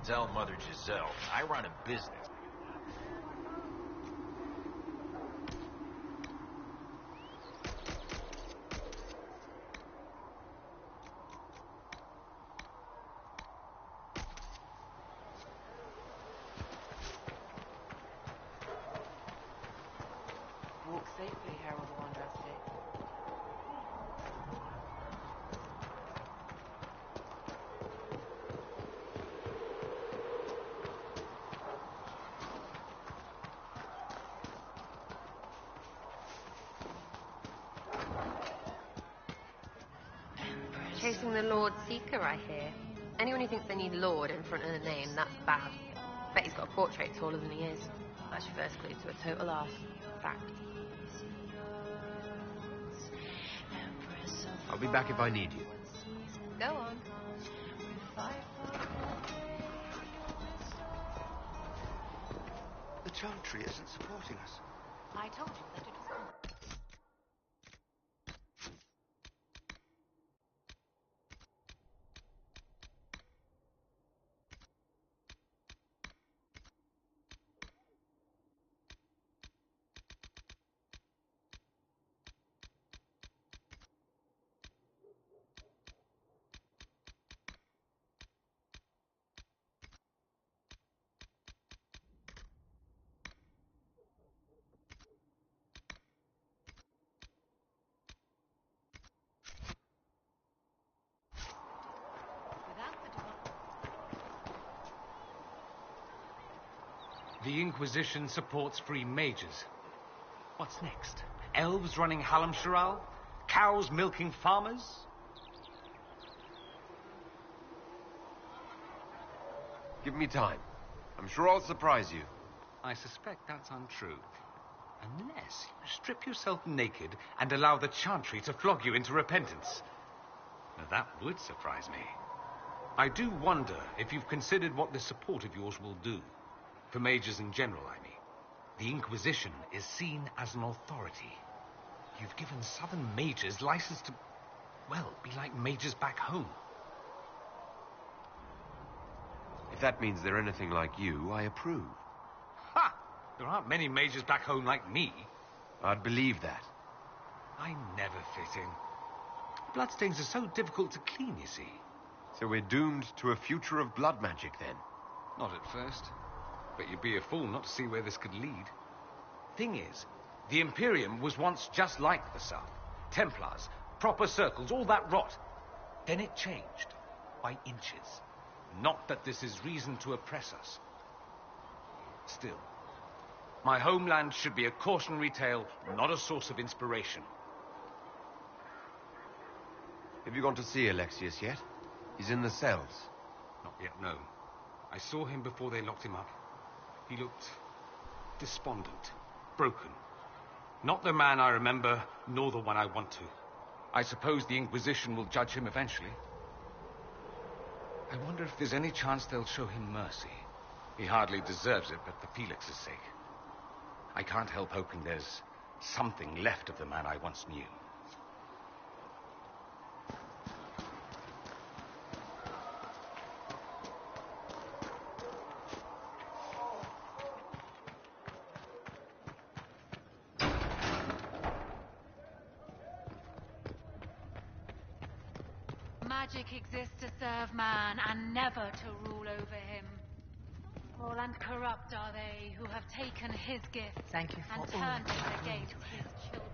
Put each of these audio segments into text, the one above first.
Tell Mother Giselle, I run a business. Walk safely, Harold Wandrasty. Chasing the Lord Seeker, I hear. Anyone who thinks they need Lord in front of the name, that's bad. Bet he's got a portrait taller than he is. That's your first clue to a total arse. Fact. I'll be back if I need you. Go on. The Chantry isn't supporting us. I told you that it was coming. The Inquisition supports free mages. What's next? Elves running Hallam-Sharal? Cows milking farmers? Give me time. I'm sure I'll surprise you. I suspect that's untrue. Unless you strip yourself naked and allow the Chantry to flog you into repentance. Now, that would surprise me. I do wonder if you've considered what this support of yours will do. For mages in general, I mean. The Inquisition is seen as an authority. You've given southern mages license to, well, be like mages back home. If that means they're anything like you, I approve. Ha! There aren't many mages back home like me. I'd believe that. I never fit in. Bloodstains are so difficult to clean, you see. So we're doomed to a future of blood magic, then? Not at first. But you'd be a fool not to see where this could lead. Thing is, the Imperium was once just like the South. Templars, proper circles, all that rot. Then it changed. By inches. Not that this is reason to oppress us. Still, my homeland should be a cautionary tale, not a source of inspiration. Have you gone to see Alexius yet? He's in the cells. Not yet, no. I saw him before they locked him up. He looked despondent, broken. Not the man I remember, nor the one I want to. I suppose the Inquisition will judge him eventually. I wonder if there's any chance they'll show him mercy. He hardly deserves it, but for Felix's sake. I can't help hoping there's something left of the man I once knew. Magic exists to serve man and never to rule over him. Cruel and corrupt are they who have taken his gifts Thank you for and all turned that you it have against done. his children.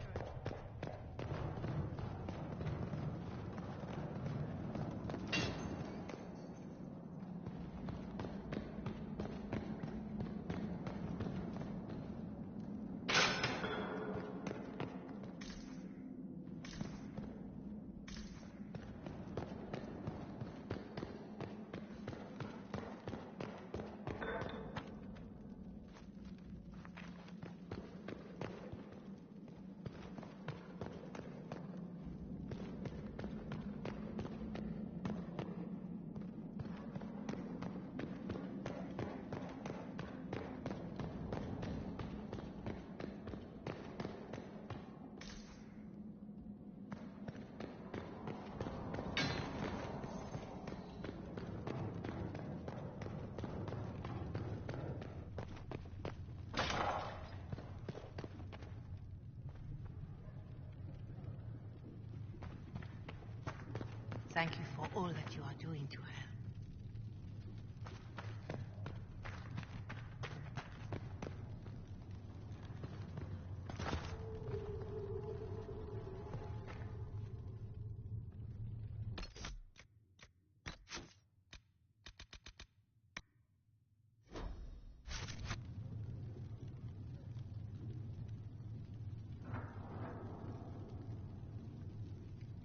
Thank you for all that you are doing to her.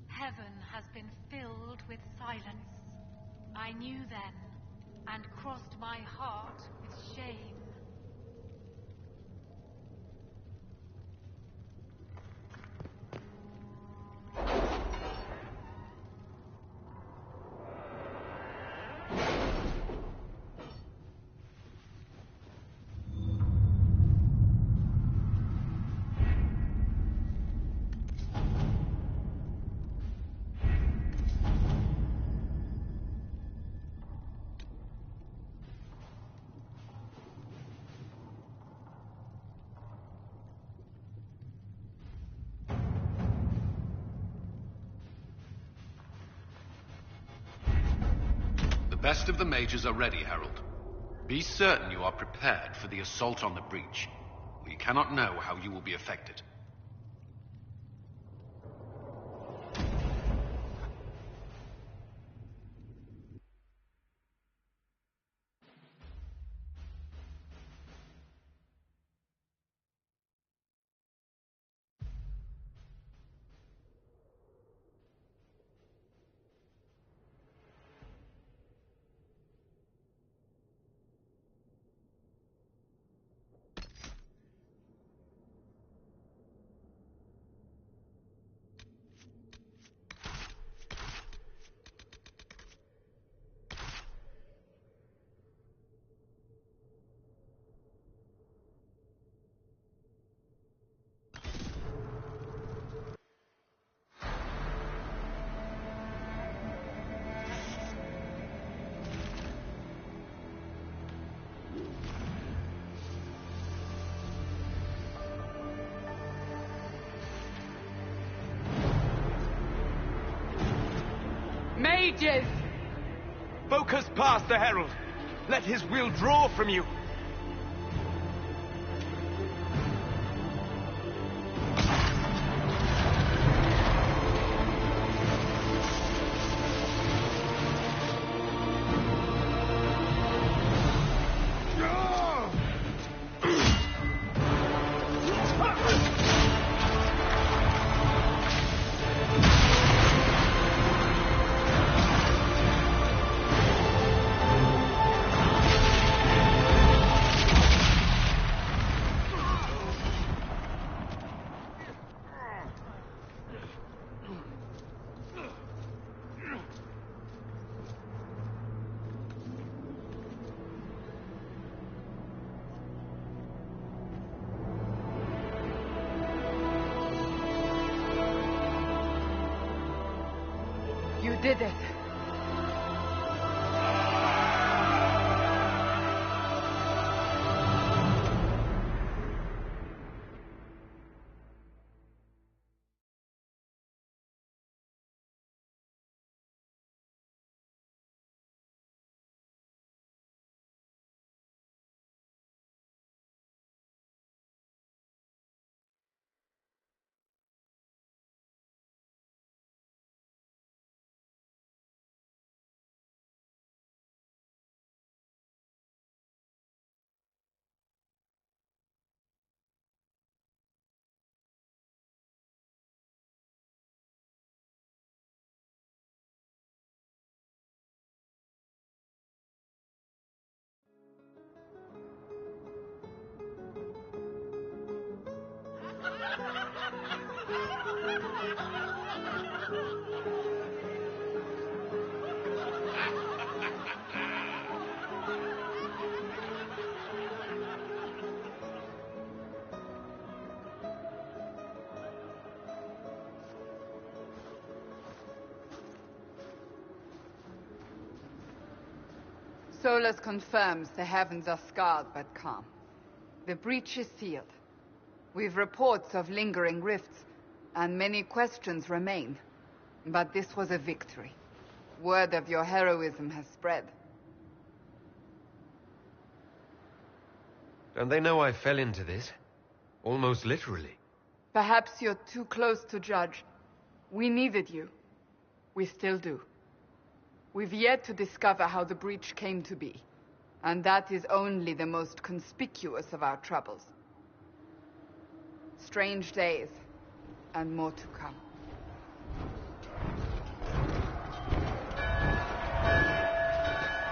Heaven has been filled with silence. I knew then, and crossed my heart with shame. The best of the mages are ready, Herald. Be certain you are prepared for the assault on the breach. We cannot know how you will be affected. Mages! Focus past the Herald. Let his will draw from you. You did it. Solus confirms the heavens are scarred but calm. The breach is sealed. We've reports of lingering rifts, and many questions remain. But this was a victory. Word of your heroism has spread. Don't they know I fell into this? Almost literally. Perhaps you're too close to judge. We needed you. We still do. We've yet to discover how the breach came to be. And that is only the most conspicuous of our troubles. Strange days, and more to come.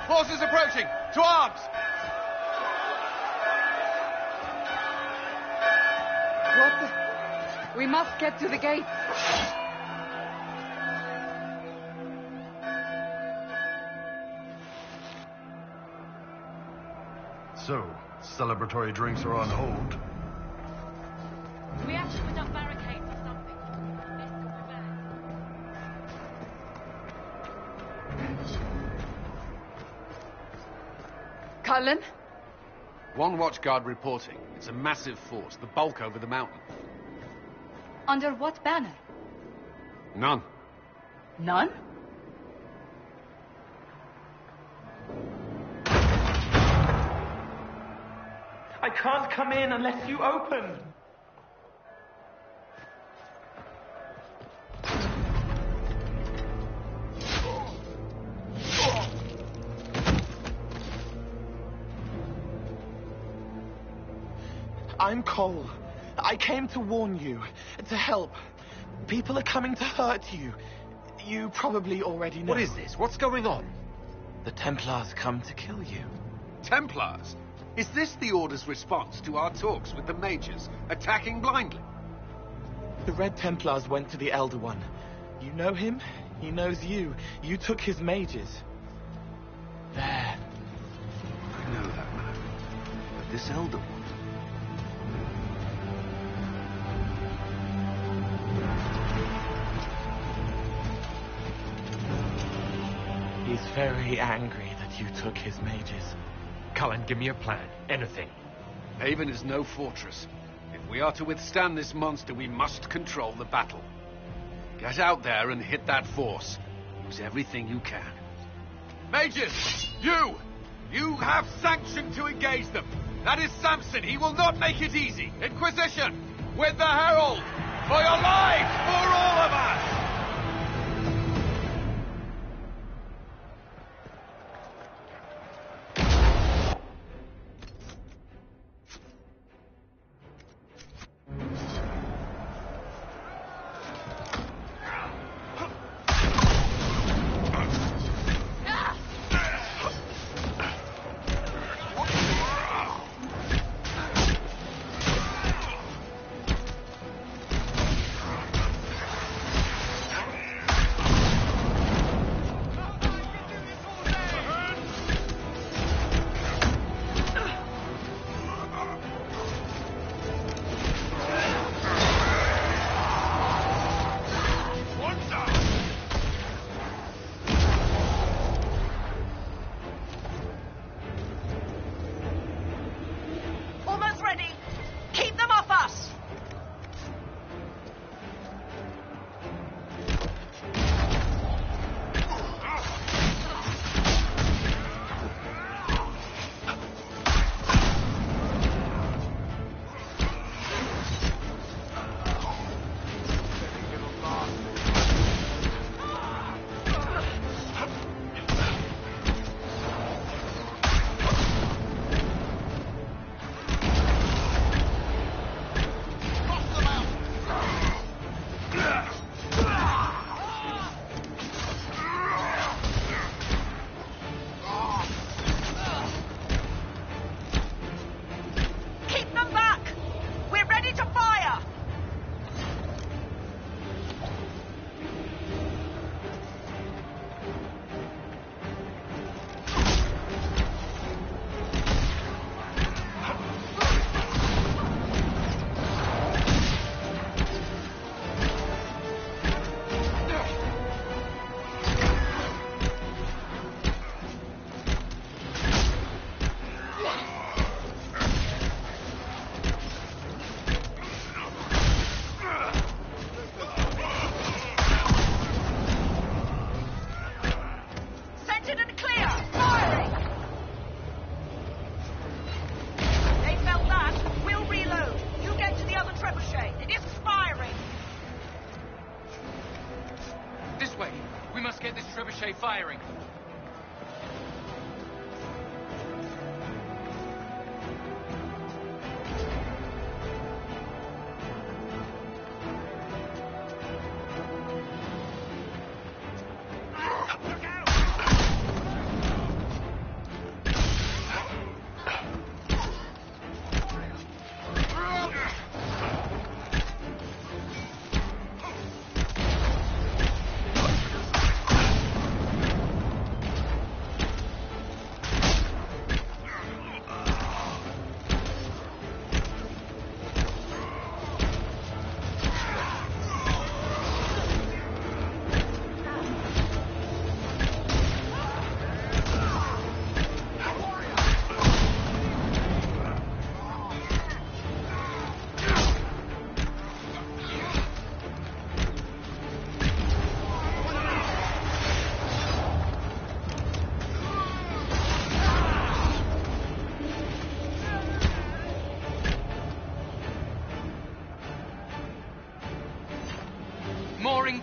Forces approaching! To arms! What the... We must get to the gates. So, celebratory drinks are on hold. We have to put up barricades or something. This to prevent. Cullen? One watchguard reporting. It's a massive force, the bulk over the mountain. Under what banner? None. None? I can't come in unless you open. I'm Cole. I came to warn you, to help. People are coming to hurt you. You probably already know. What is this? What's going on? The Templars come to kill you. Templars? Is this the Order's response to our talks with the mages, attacking blindly? The Red Templars went to the Elder One. You know him? He knows you. You took his mages. There. I know that man. But this Elder One... He's very angry that you took his mages. Cullen, give me a plan. Anything. Haven is no fortress. If we are to withstand this monster, we must control the battle. Get out there and hit that force. Use everything you can. Mages! You! You have sanction to engage them. That is Samson. He will not make it easy. Inquisition! With the Herald! For your lives! For all of us!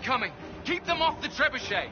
coming! Keep them off the trebuchet!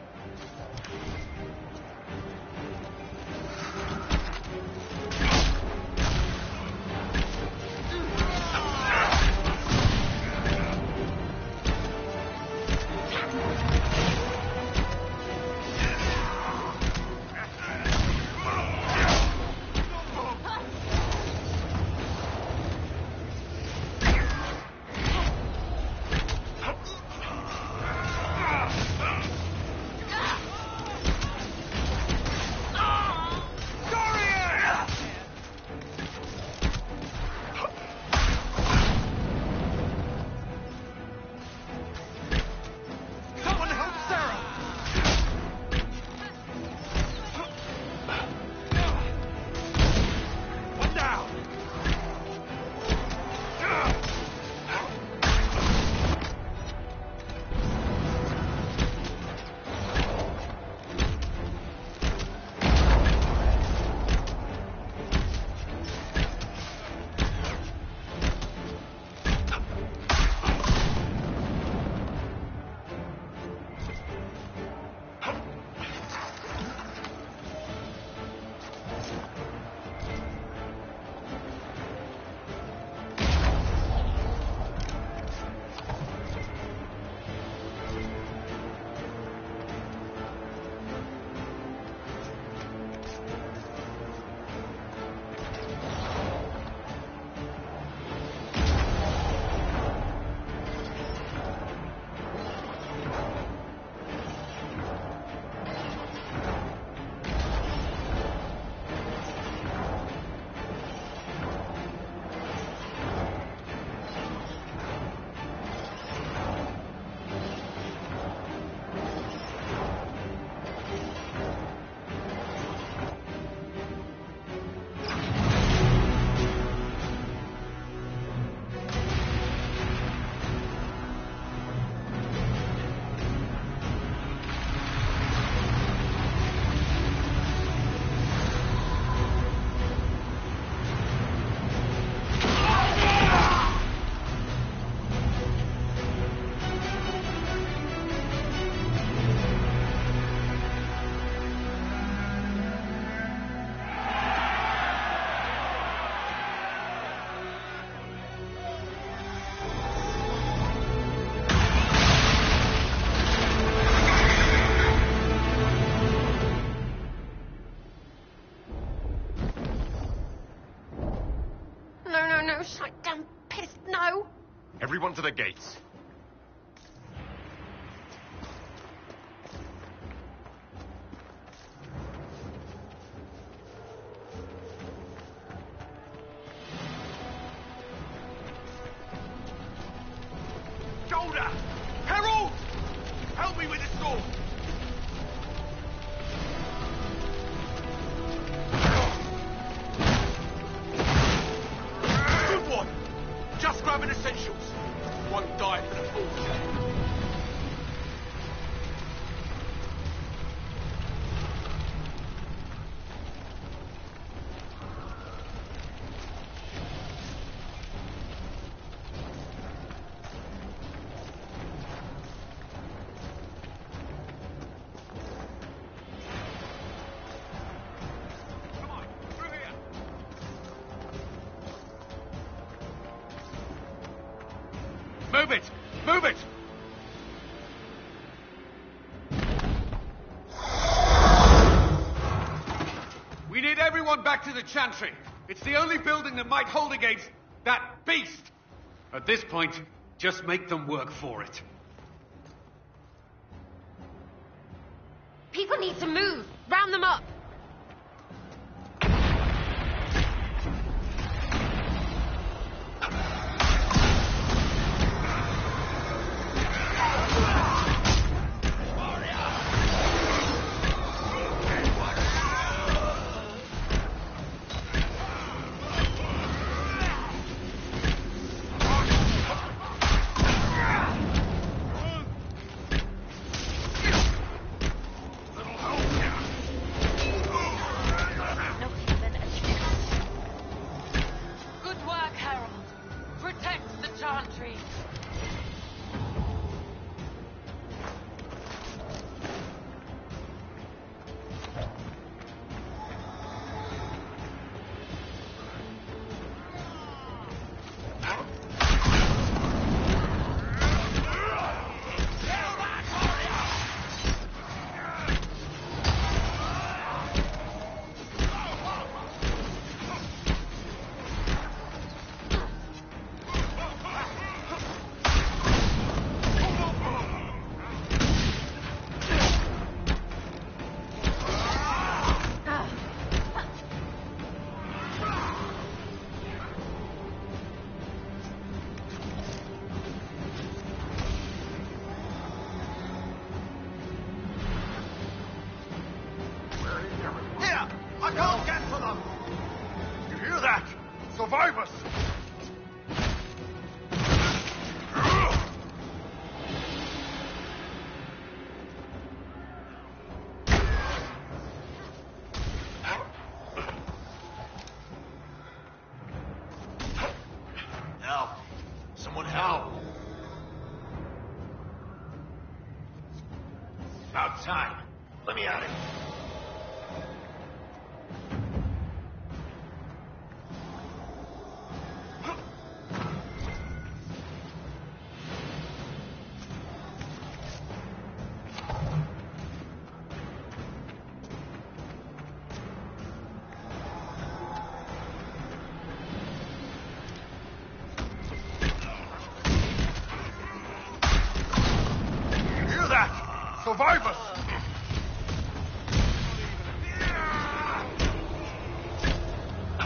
No, shut down, piss, no! Everyone to the gates. Shoulder! Herald! Help me with this door! Good one! Just grabbing essentials. Won't die for the full day. Move it! Move it! We need everyone back to the Chantry. It's the only building that might hold against that beast. At this point, just make them work for it. People need to move! Round them up! I can't get to them! You hear that? Survivors! Help! Someone help! About time. Let me out of here. You hear that? Survivors! I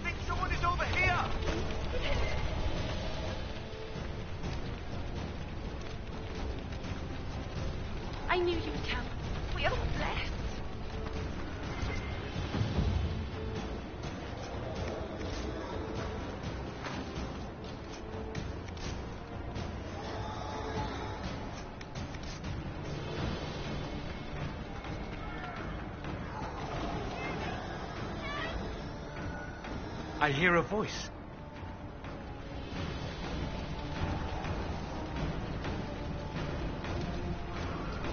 think someone is over here! I knew you'd come. We are blessed. I hear a voice.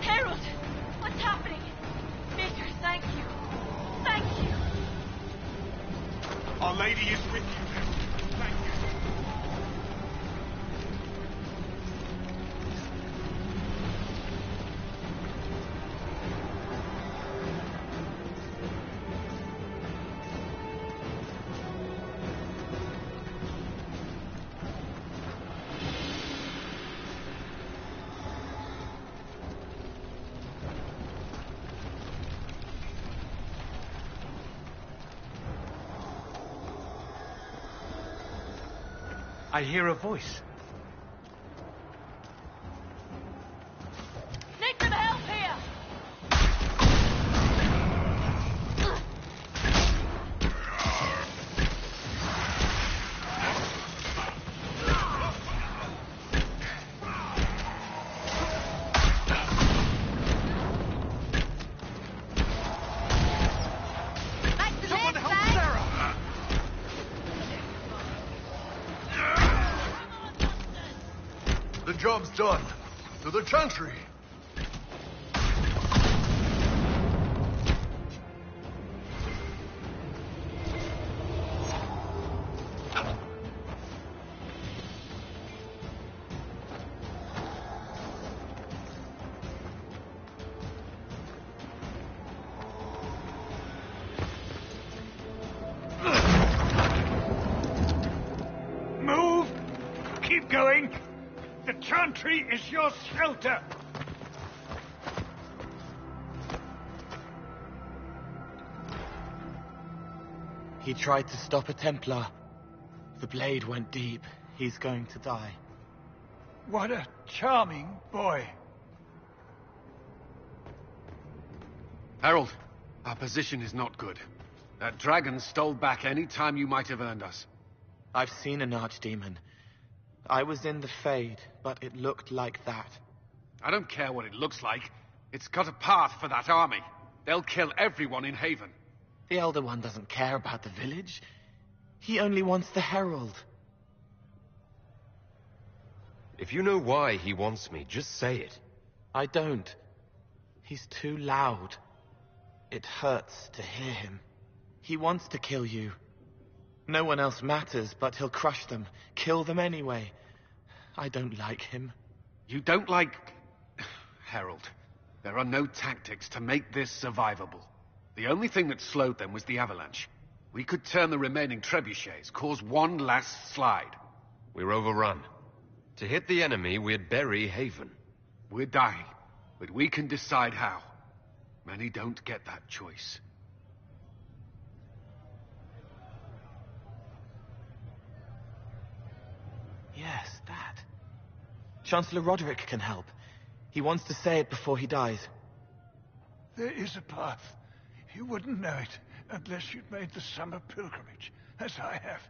Harold! What's happening? Maker, thank you. Thank you. Our Lady is with you. Thank you. I hear a voice. Need some help here! Someone help Sarah! The job's done. To the chantry. Move! Keep going! The chantry is your shelter! He tried to stop a Templar. The blade went deep. He's going to die. What a charming boy. Harold, our position is not good. That dragon stole back any time you might have earned us. I've seen an archdemon. I was in the Fade, but it looked like that. I don't care what it looks like. It's got a path for that army. They'll kill everyone in Haven. The Elder One doesn't care about the village. He only wants the Herald. If you know why he wants me, just say it. I don't. He's too loud. It hurts to hear him. He wants to kill you. No one else matters, but he'll crush them, kill them anyway. I don't like him. You don't like... Harold, there are no tactics to make this survivable. The only thing that slowed them was the avalanche. We could turn the remaining trebuchets, cause one last slide. We're overrun. To hit the enemy, we'd bury Haven. We're dying, but we can decide how. Many don't get that choice. Yes, that. Chancellor Roderick can help. He wants to say it before he dies. There is a path. You wouldn't know it unless you'd made the summer pilgrimage, as I have.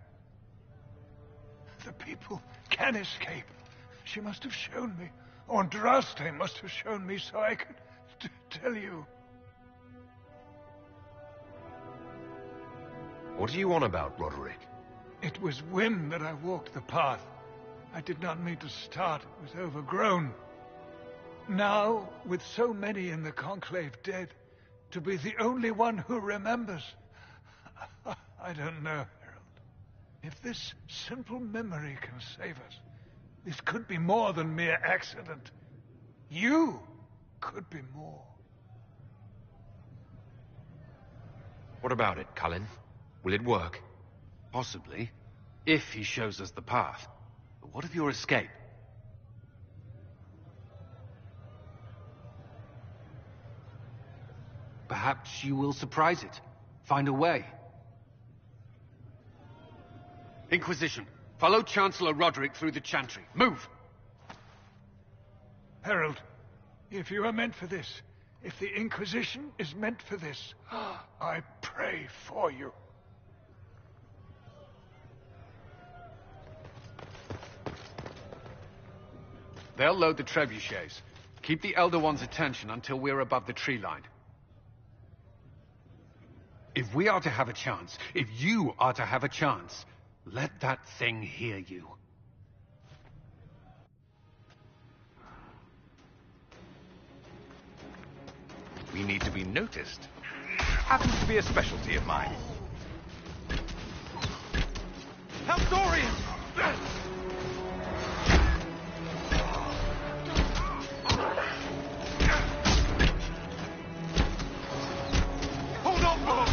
The people can escape. She must have shown me. Or Andraste must have shown me so I could tell you. What are you on about, Roderick? It was whim that I walked the path. I did not mean to start. It was overgrown. Now, with so many in the Conclave dead, to be the only one who remembers... I don't know, Harold. If this simple memory can save us, this could be more than mere accident. You could be more. What about it, Cullen? Will it work? Possibly, if he shows us the path. But what of your escape? Perhaps you will surprise it. Find a way. Inquisition, follow Chancellor Roderick through the Chantry. Move! Harold, if you are meant for this, if the Inquisition is meant for this, I pray for you. They'll load the trebuchets. Keep the Elder One's attention until we're above the tree line. If we are to have a chance, if you are to have a chance, let that thing hear you. We need to be noticed. Happens to be a specialty of mine. Help Dorian! Hold on, Bob!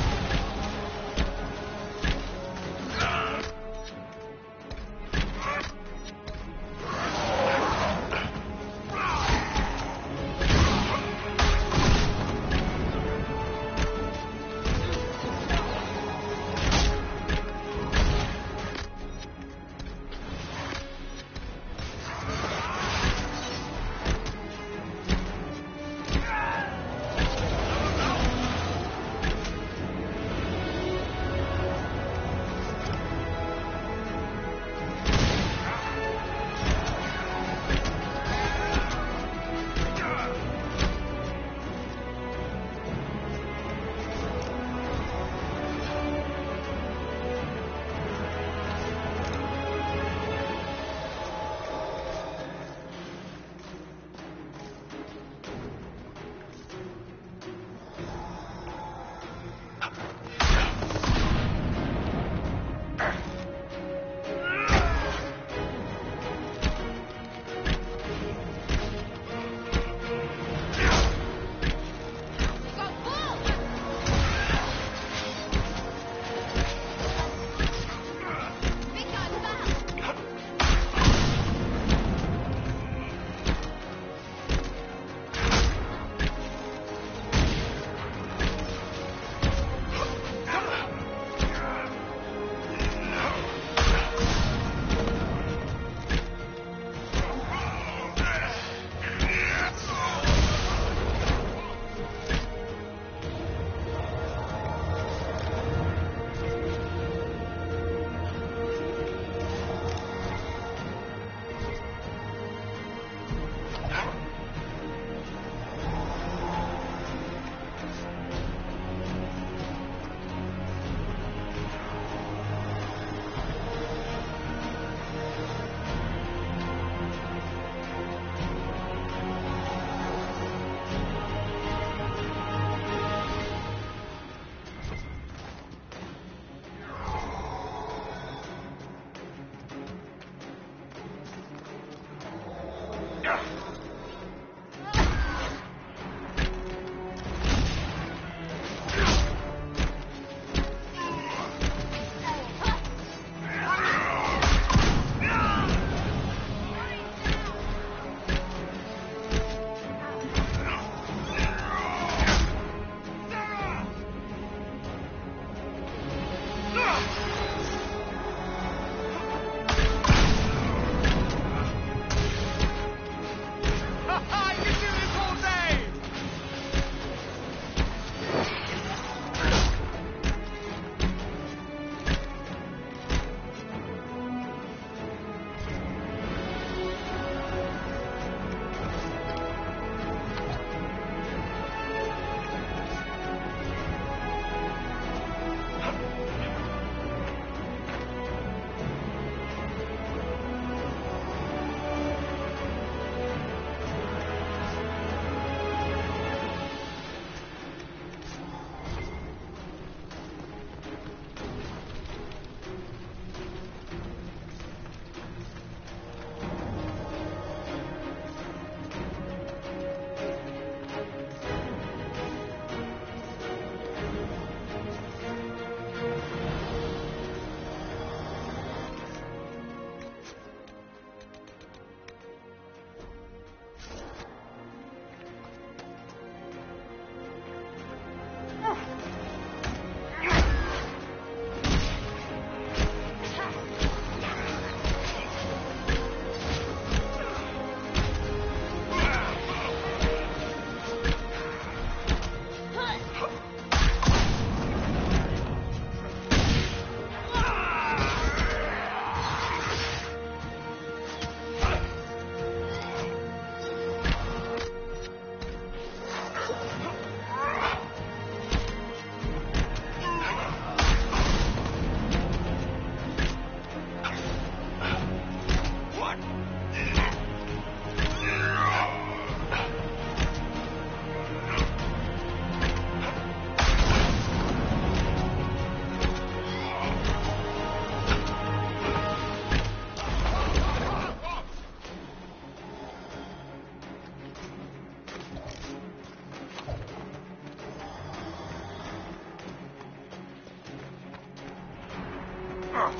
That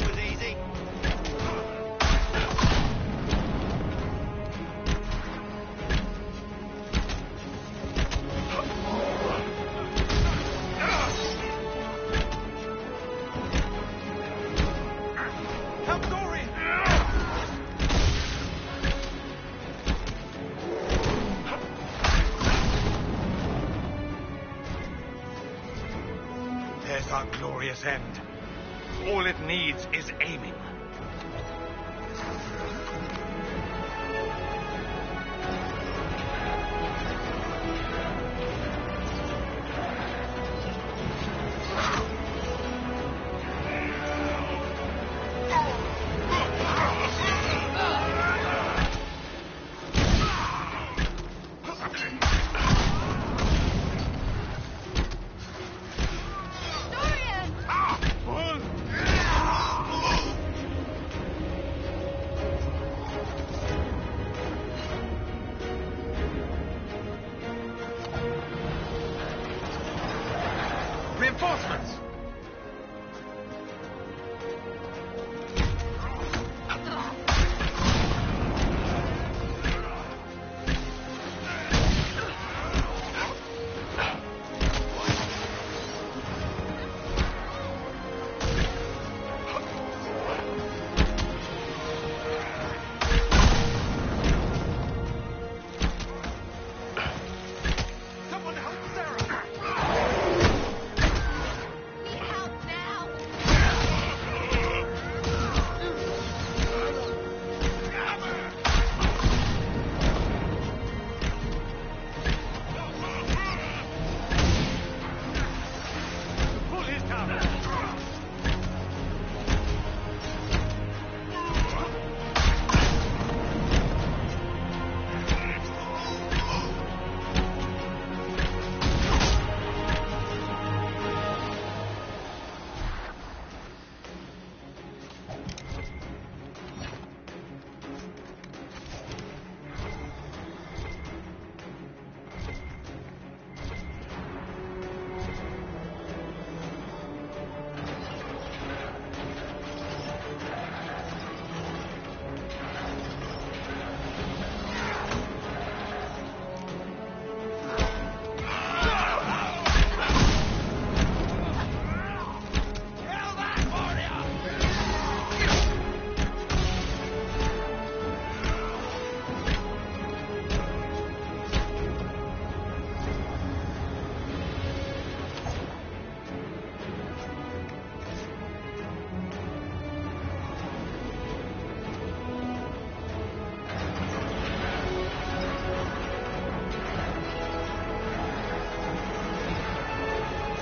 was easy. Help Dorian! There's our glorious end. All it needs is aiming. Reinforcements! Someone help Sarah! Need help now. Pull his tower!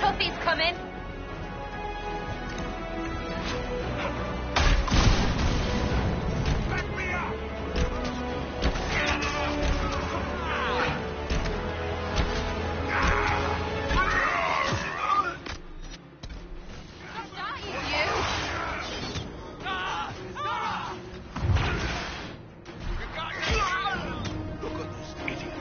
Toffee's coming. Back me up! Look at this idiot.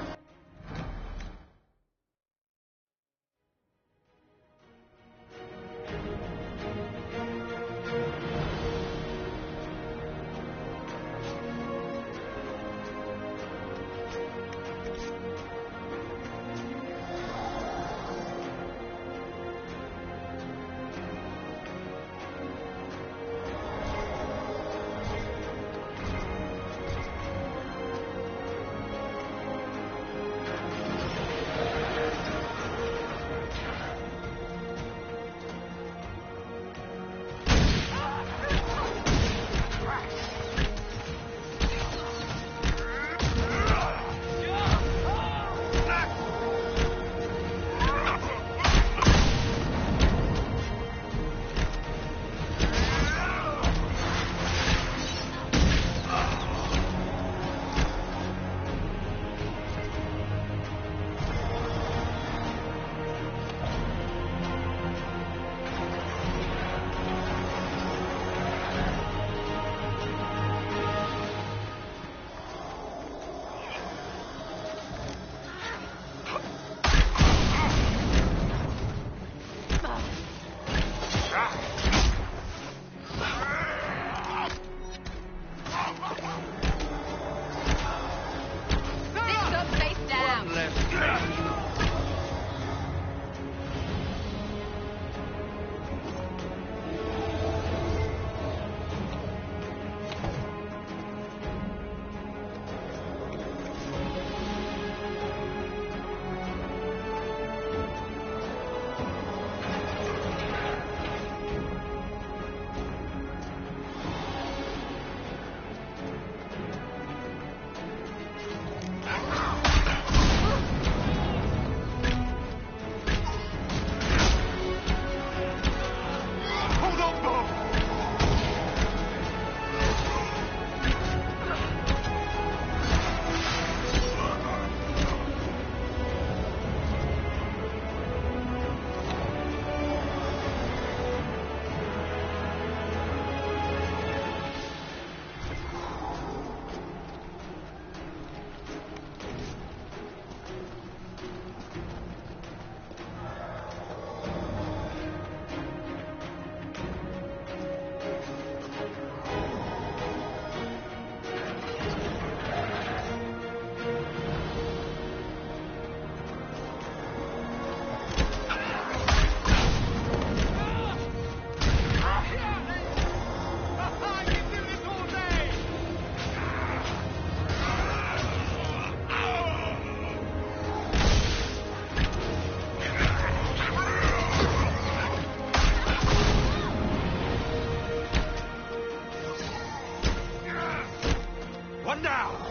Stand down!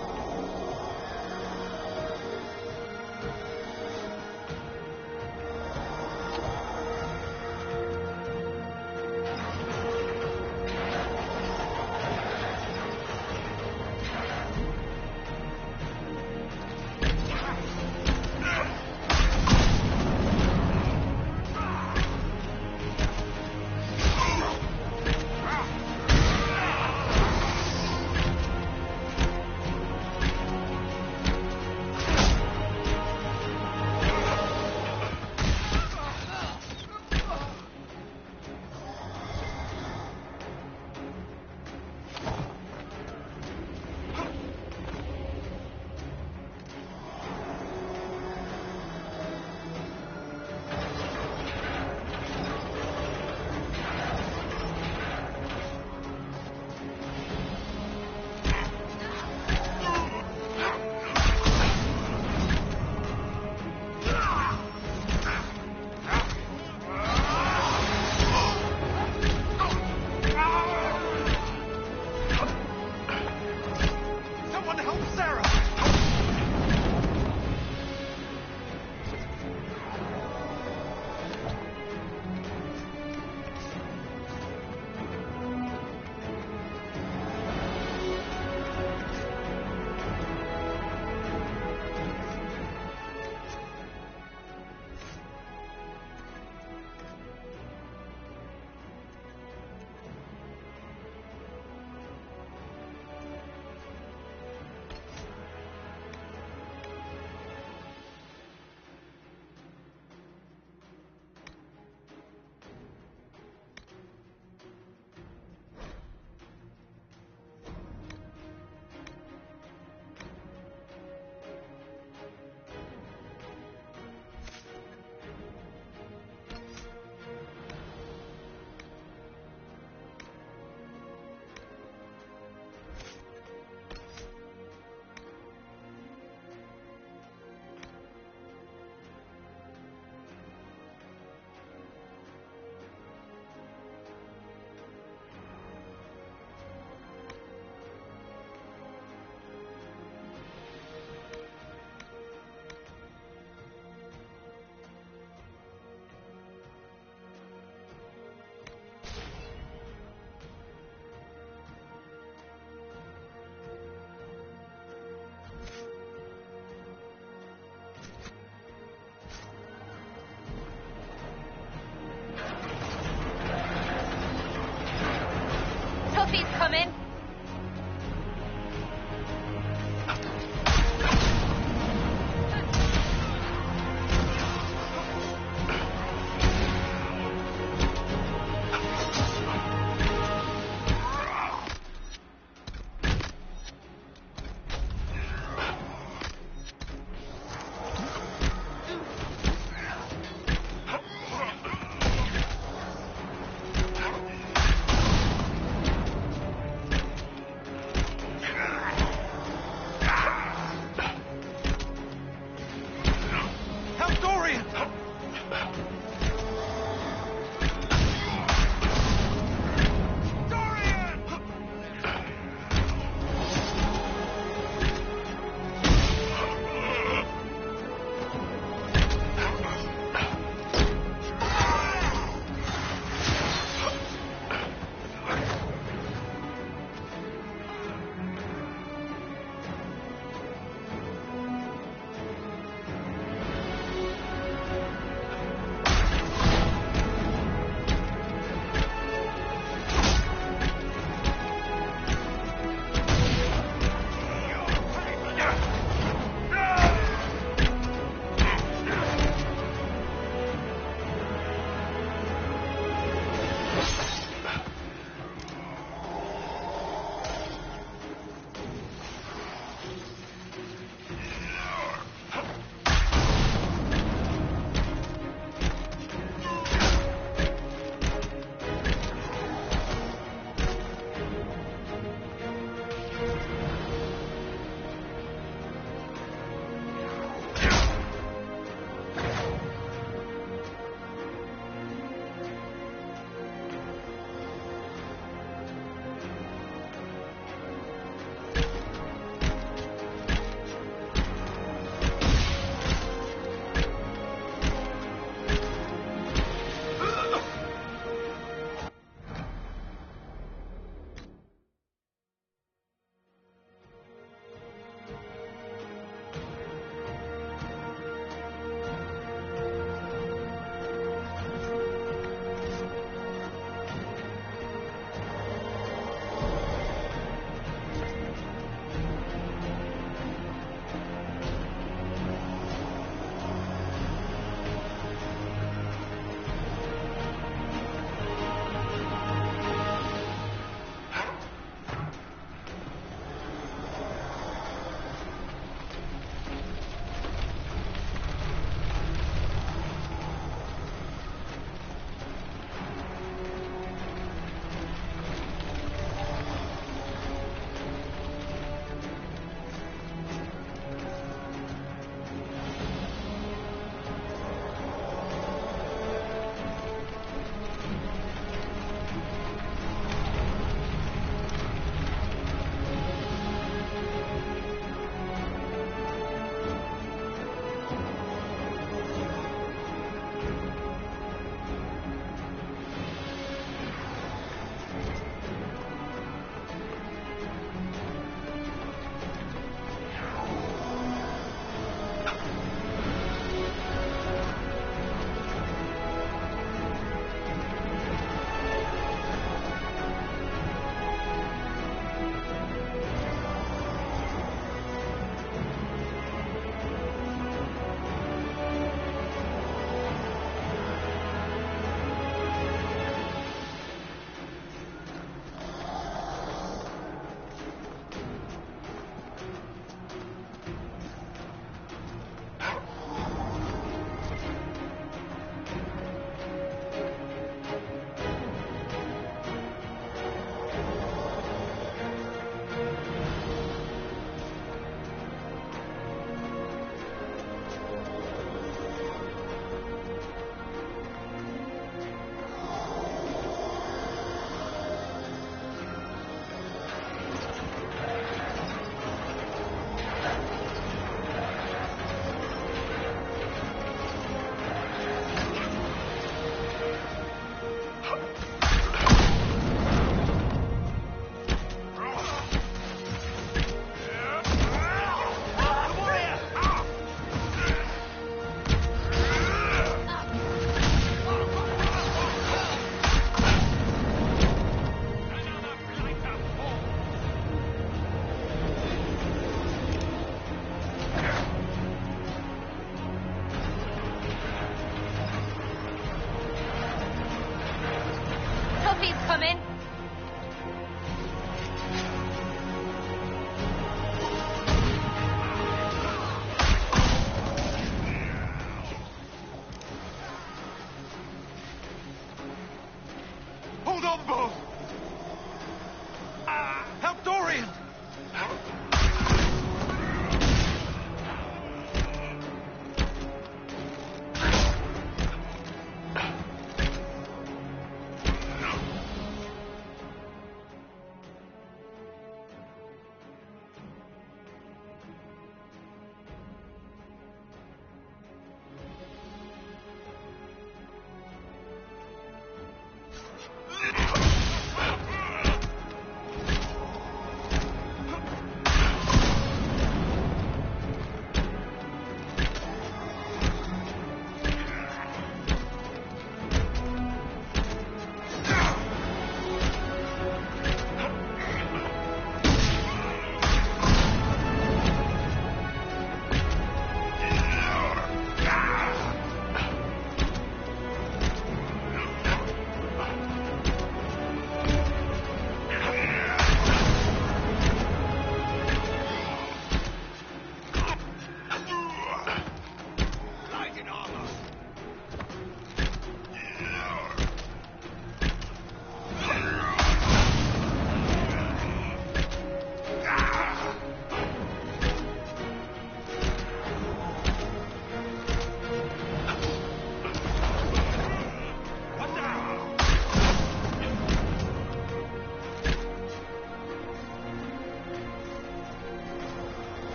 Tuffy's coming.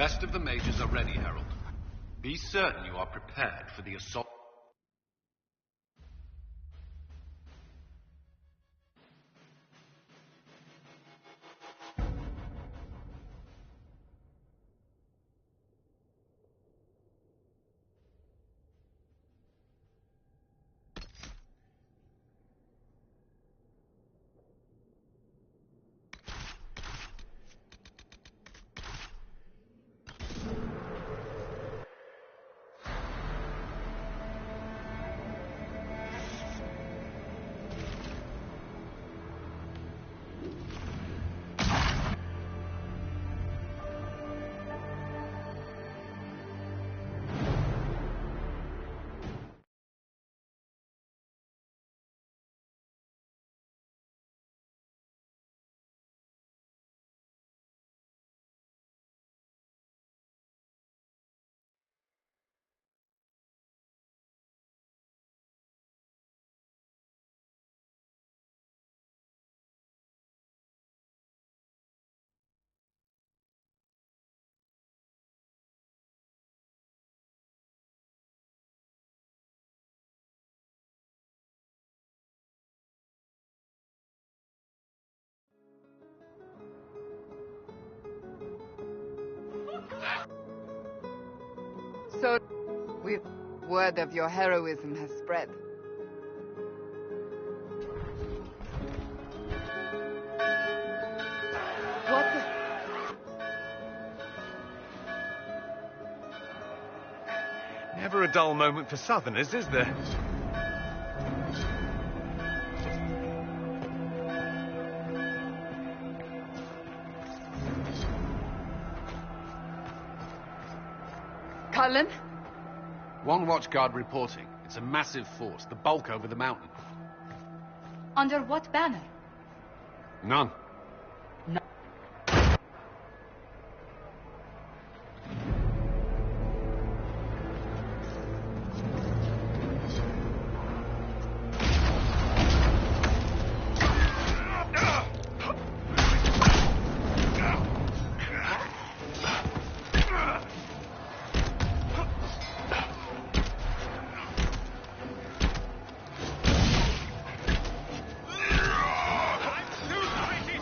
best of the mages are ready, Herald. Be certain you are prepared for the assault. So, word of your heroism has spread. What the... Never a dull moment for Southerners, is there? Cullen? One watchguard reporting. It's a massive force, the bulk over the mountain. Under what banner? None. I'm too mighty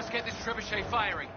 must get this trebuchet firing.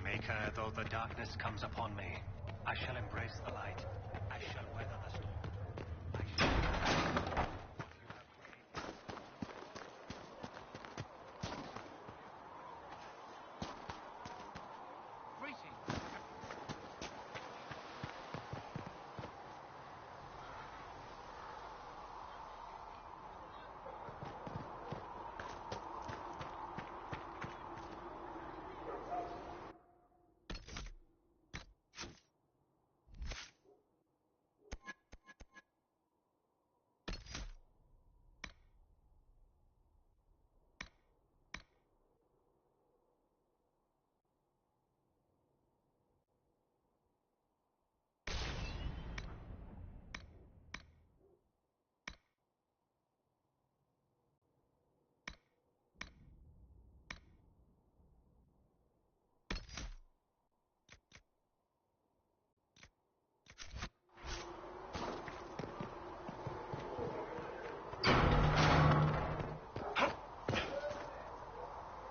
Maker, though the darkness comes upon me, I shall embrace the light. I shall weather the storm. I shall...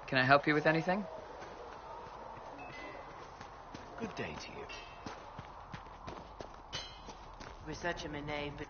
Can I help you with anything? Good day to you. We're such a menage, but...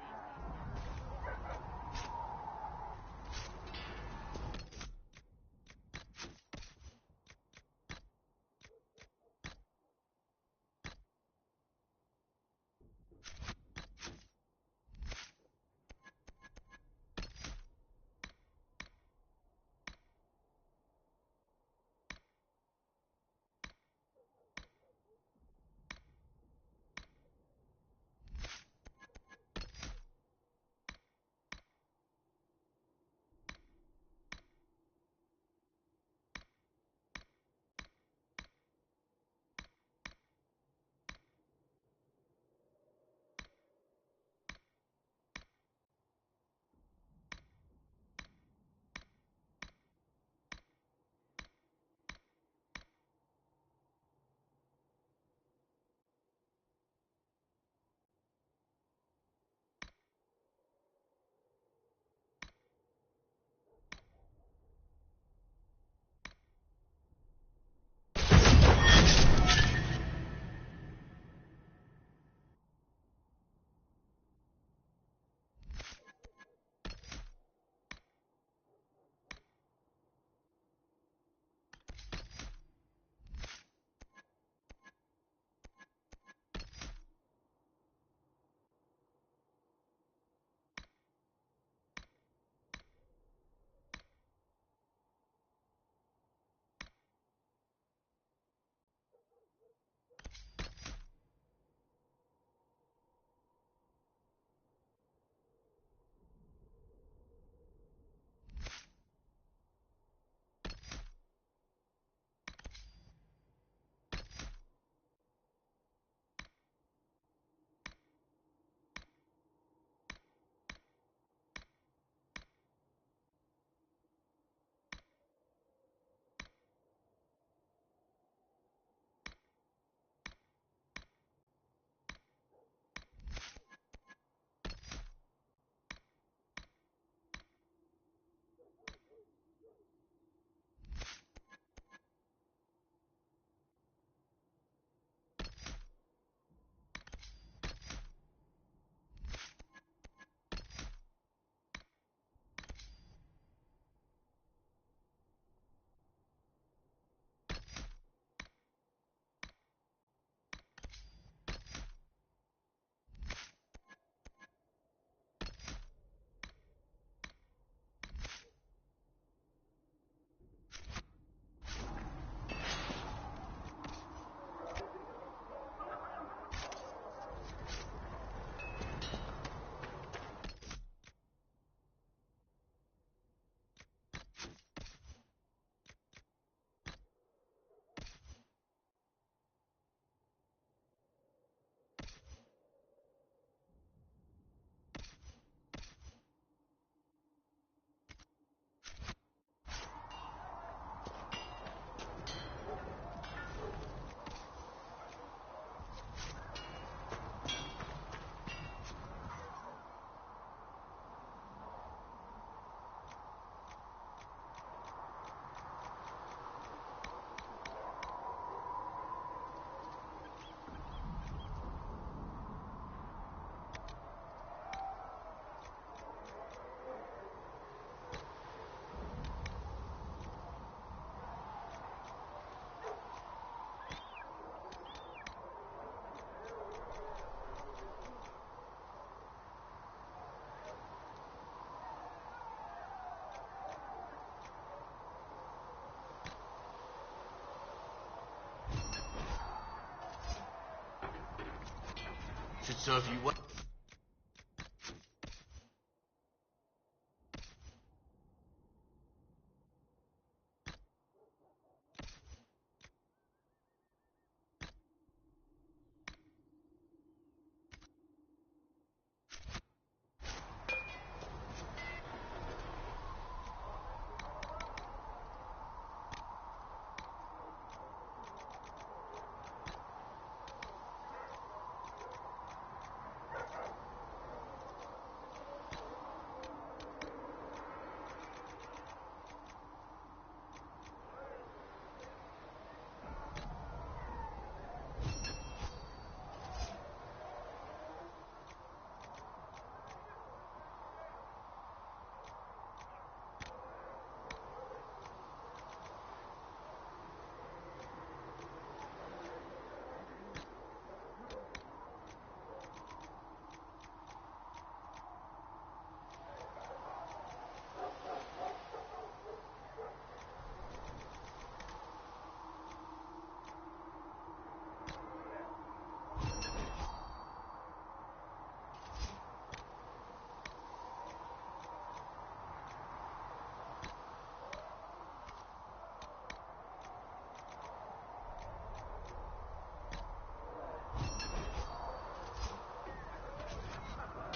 Should serve you well.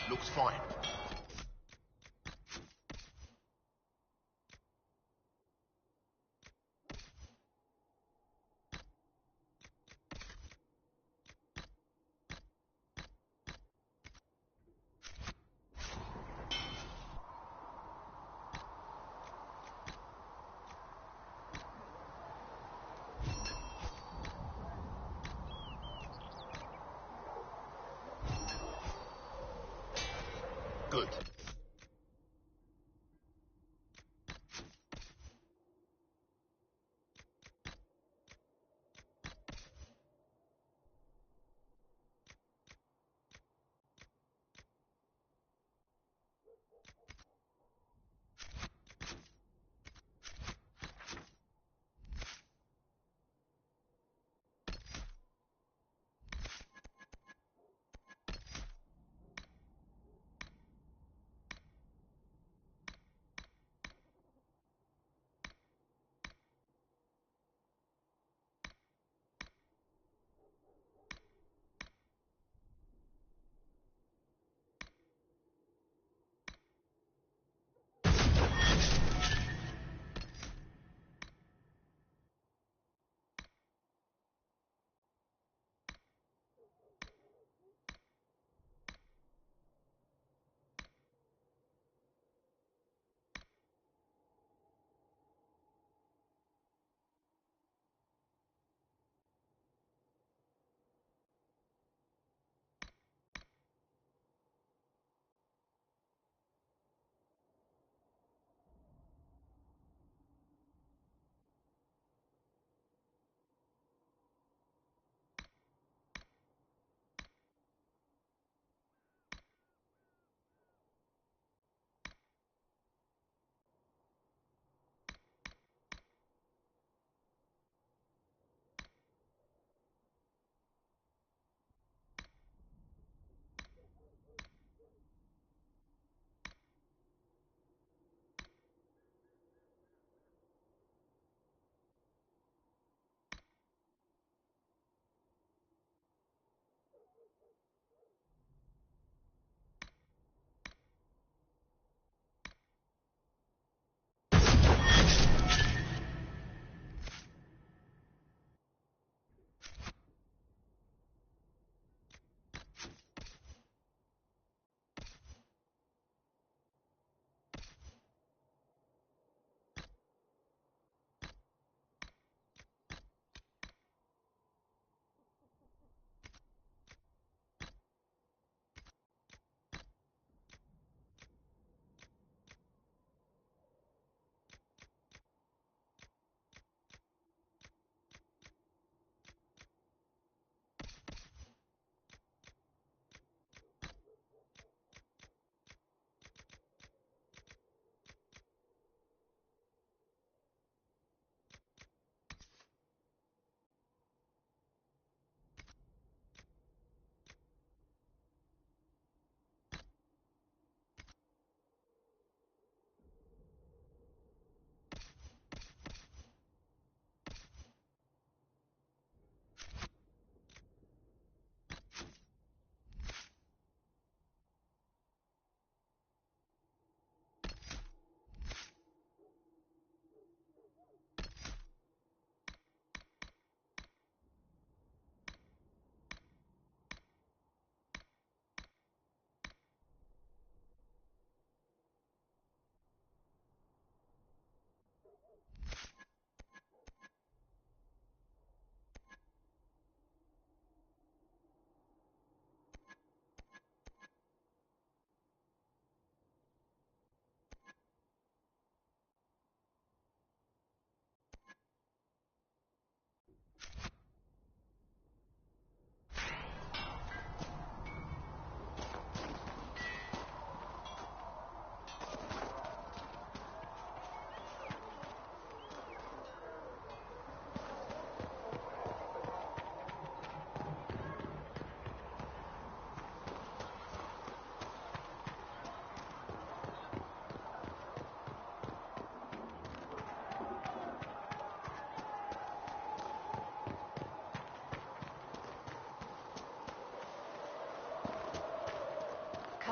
Looks fine.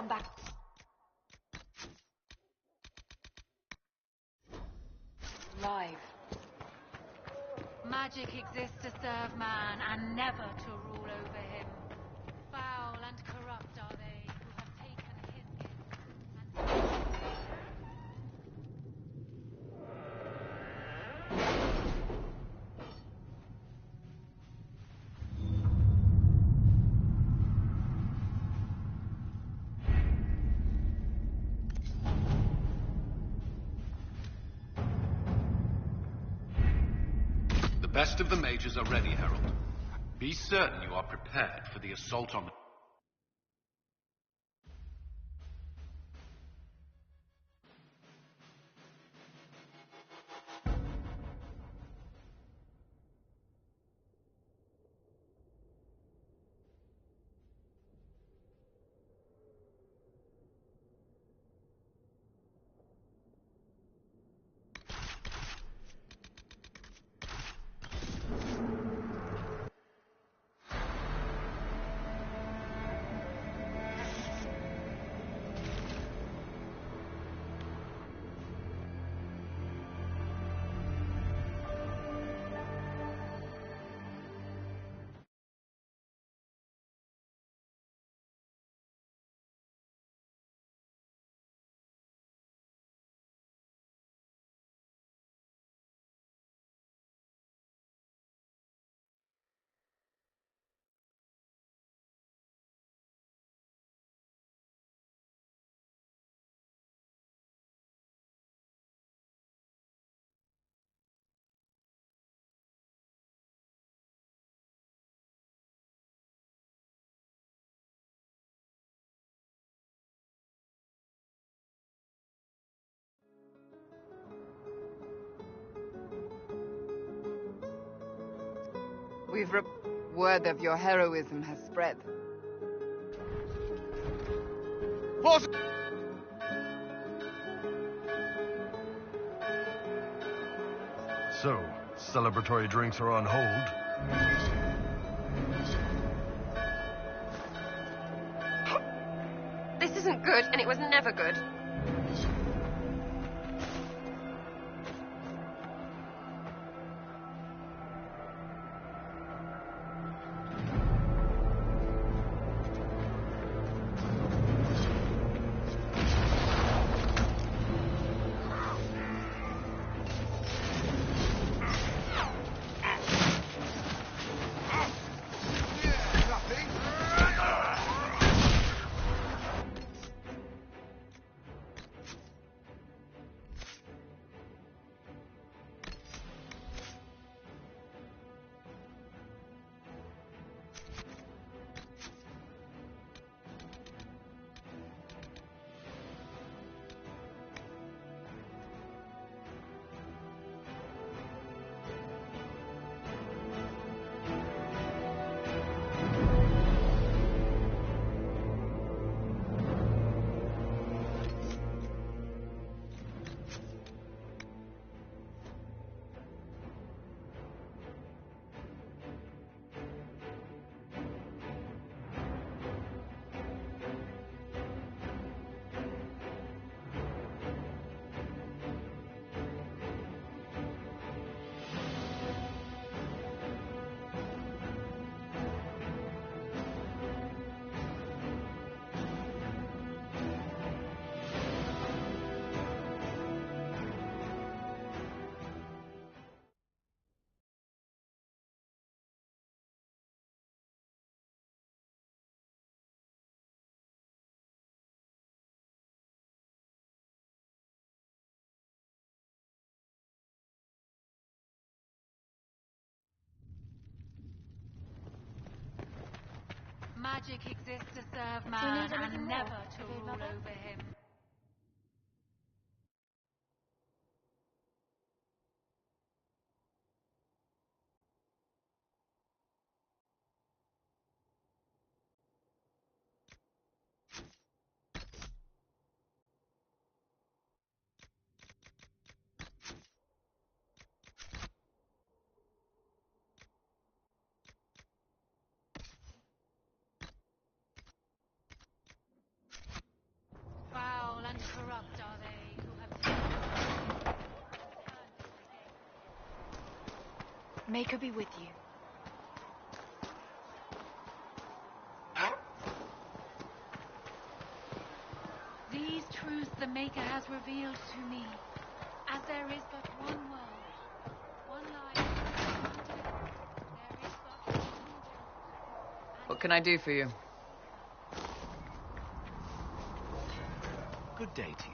come back. Live. Magic exists to serve man and never to rule over him. Foul and corrupt are they who have taken his gifts The best of the mages are ready, Herald. Be certain you are prepared for the assault on the... Word of your heroism has spread. What? So, celebratory drinks are on hold. This isn't good, and it was never good. Magic exists to serve man and never to rule over him. Maker be with you. These truths the Maker has revealed to me, as there is but one world, one life, there is but one God. What can I do for you? Good day to you.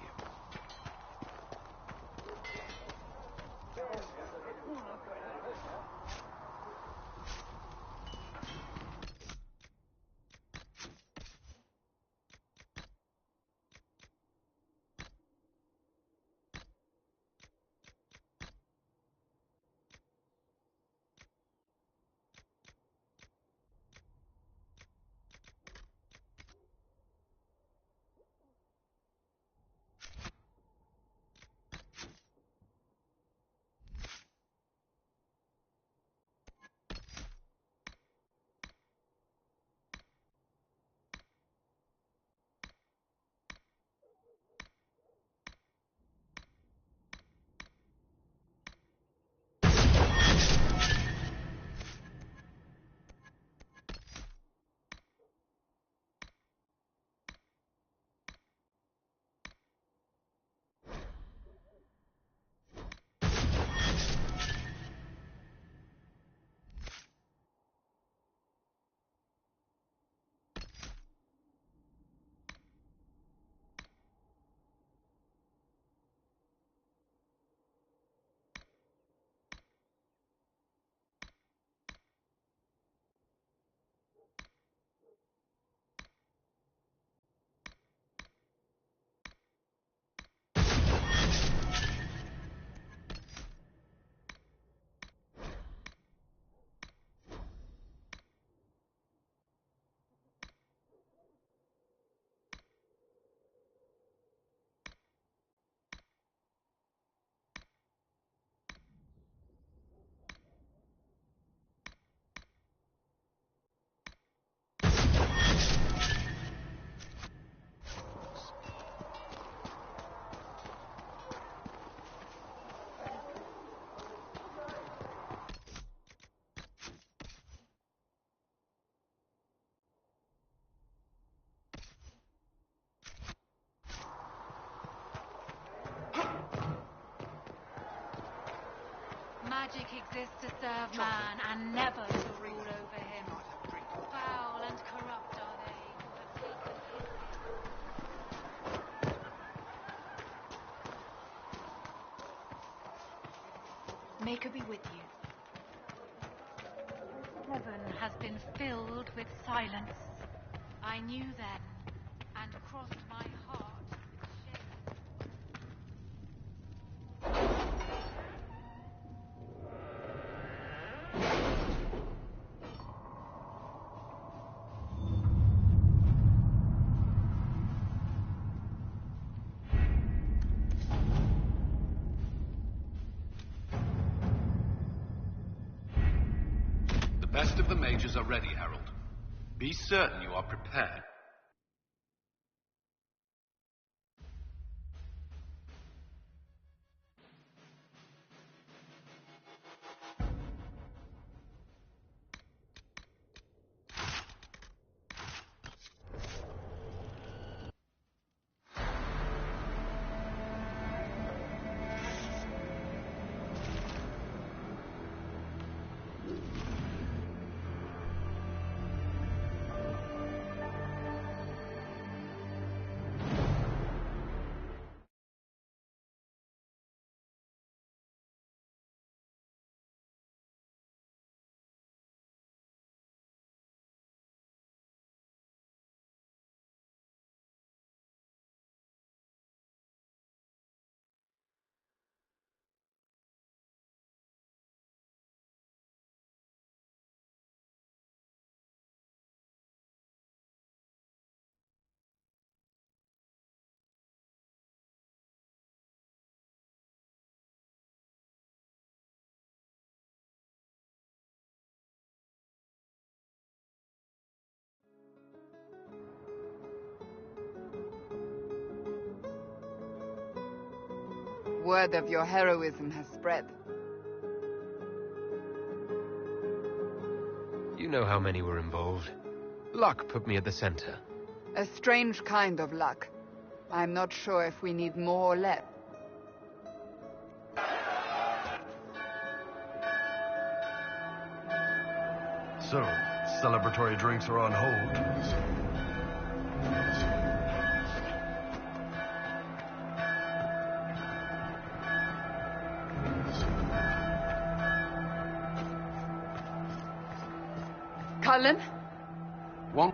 Magic exists to serve man and never to rule over him. Foul and corrupt are they who have taken his. Maker be with you. Heaven has been filled with silence. I knew then, and crossed my heart with shame. The best of the mages are ready, Harold. Be certain you are prepared. Word of your heroism has spread. You know how many were involved. Luck put me at the center. A strange kind of luck. I'm not sure if we need more or less. So, celebratory drinks are on hold. Cullen? One.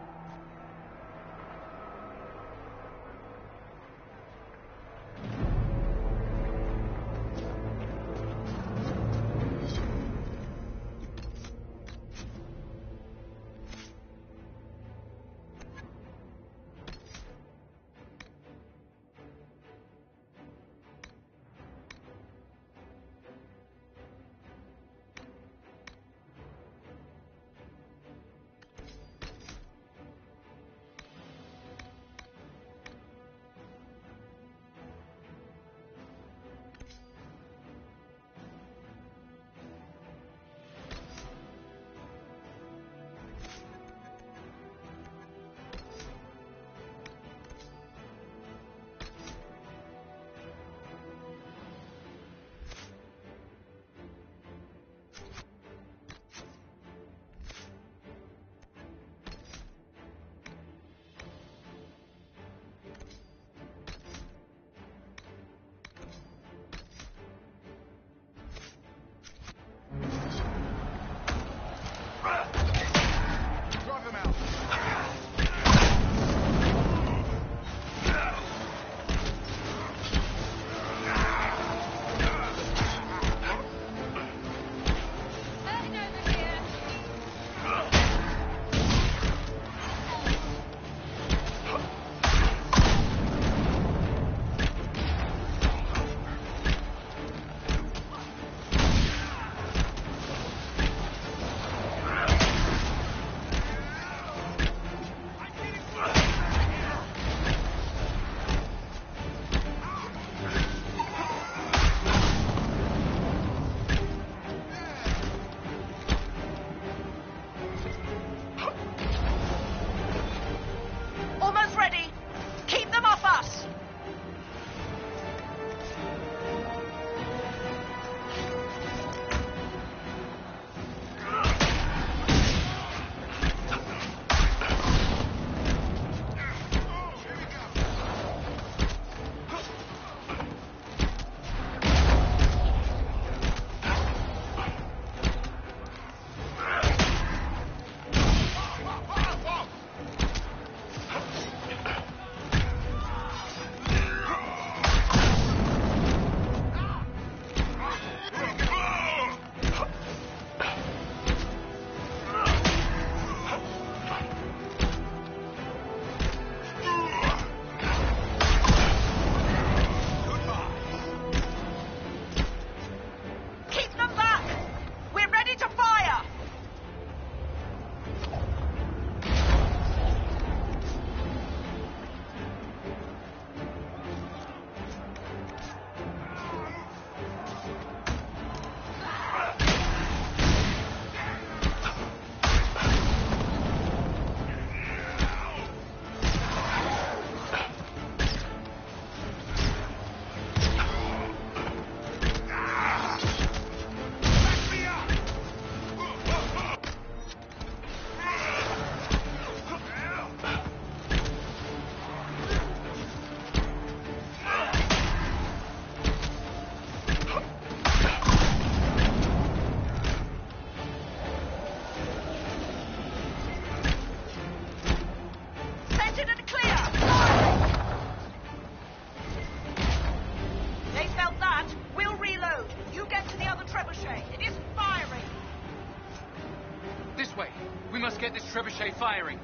Get this trebuchet firing.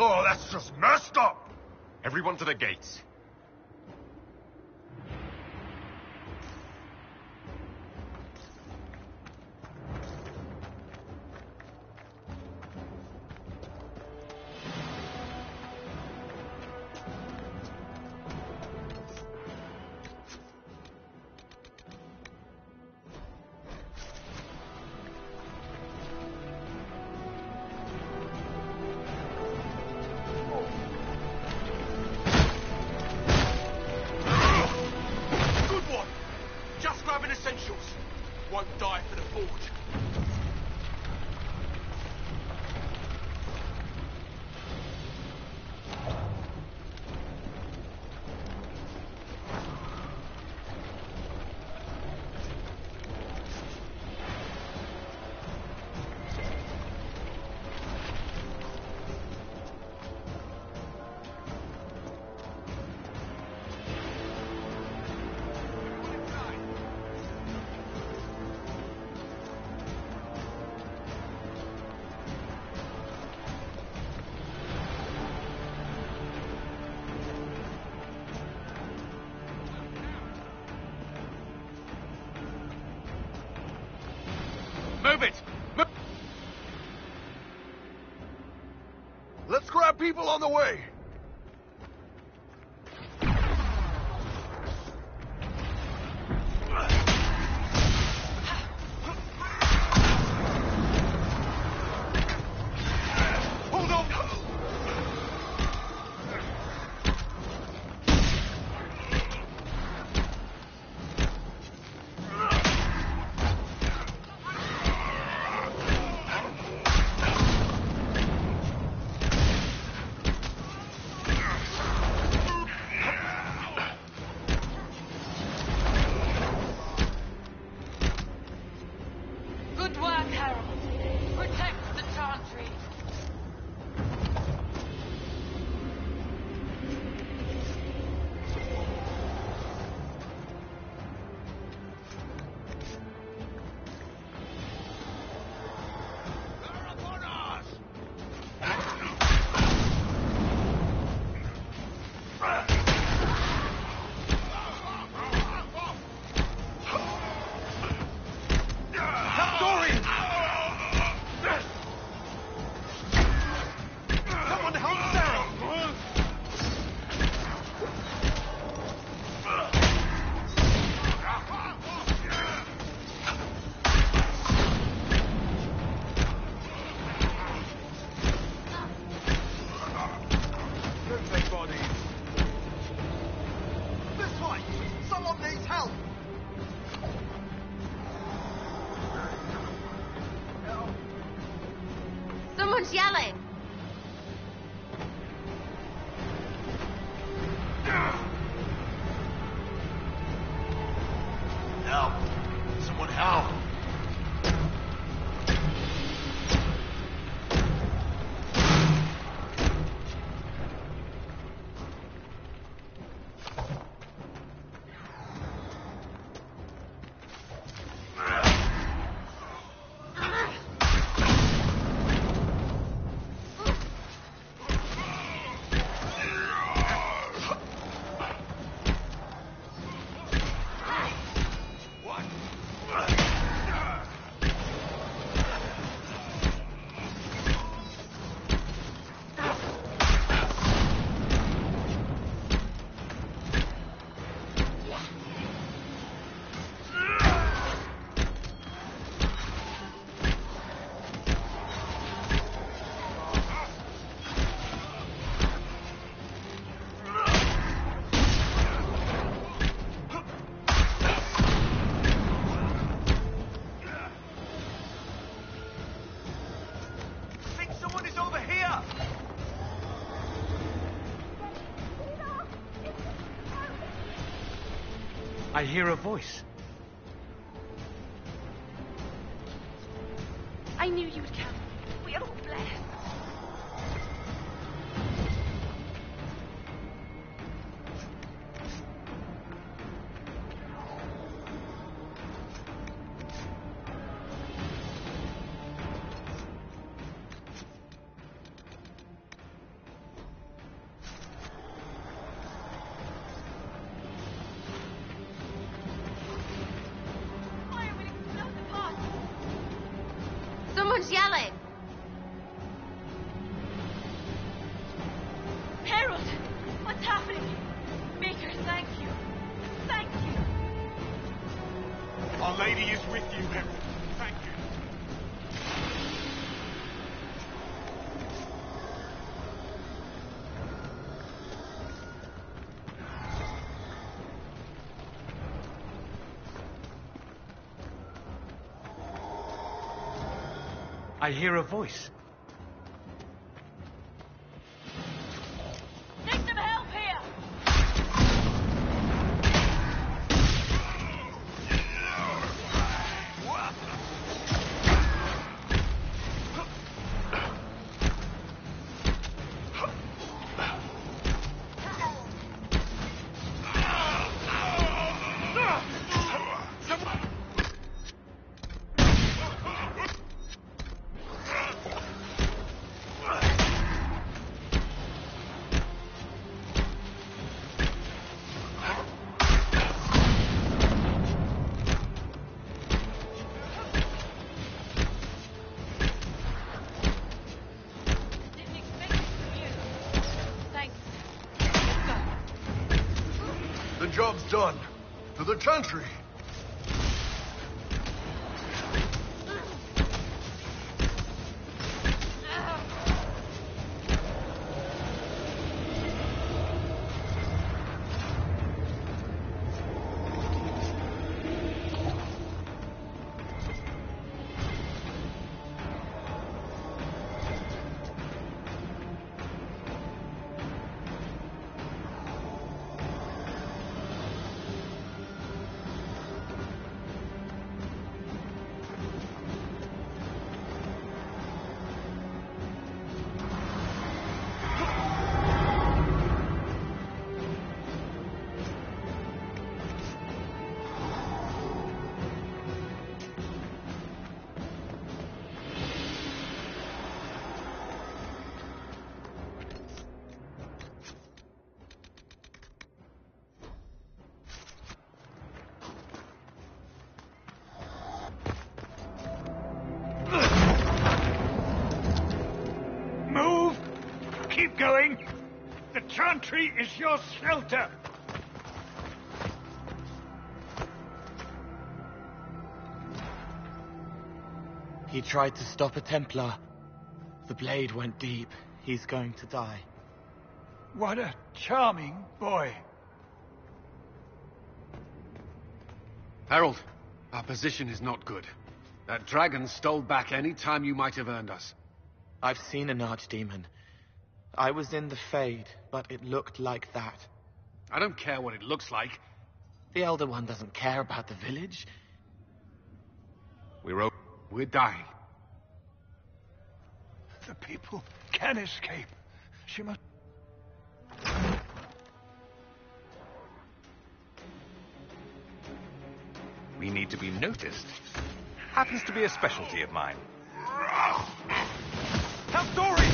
Oh, that's just messed up! Everyone to the gates. Move it! Let's grab people on the way! Hold on! Good work, Harold. Protect the Chantry. Someone help Sarah! Don't take bodies. This way! Someone needs help! Someone's yelling. Help! Someone help! Think someone is over here! I hear a voice. I knew you would come. We are all blessed. Everyone's yelling. Harold, what's happening? Maker, thank you. Thank you. Our Lady is with you, Harold. Thank you. I hear a voice. Need some help here. The job's done. To the chantry. Move! Keep going! The chantry is your shelter! He tried to stop a Templar. The blade went deep. He's going to die. What a charming boy. Harold, our position is not good. That dragon stole back any time you might have earned us. I've seen an archdemon. I was in the Fade, but it looked like that. I don't care what it looks like. The Elder One doesn't care about the village. We're dying. The people can escape. She must... We need to be noticed. Happens to be a specialty of mine. Help Dory!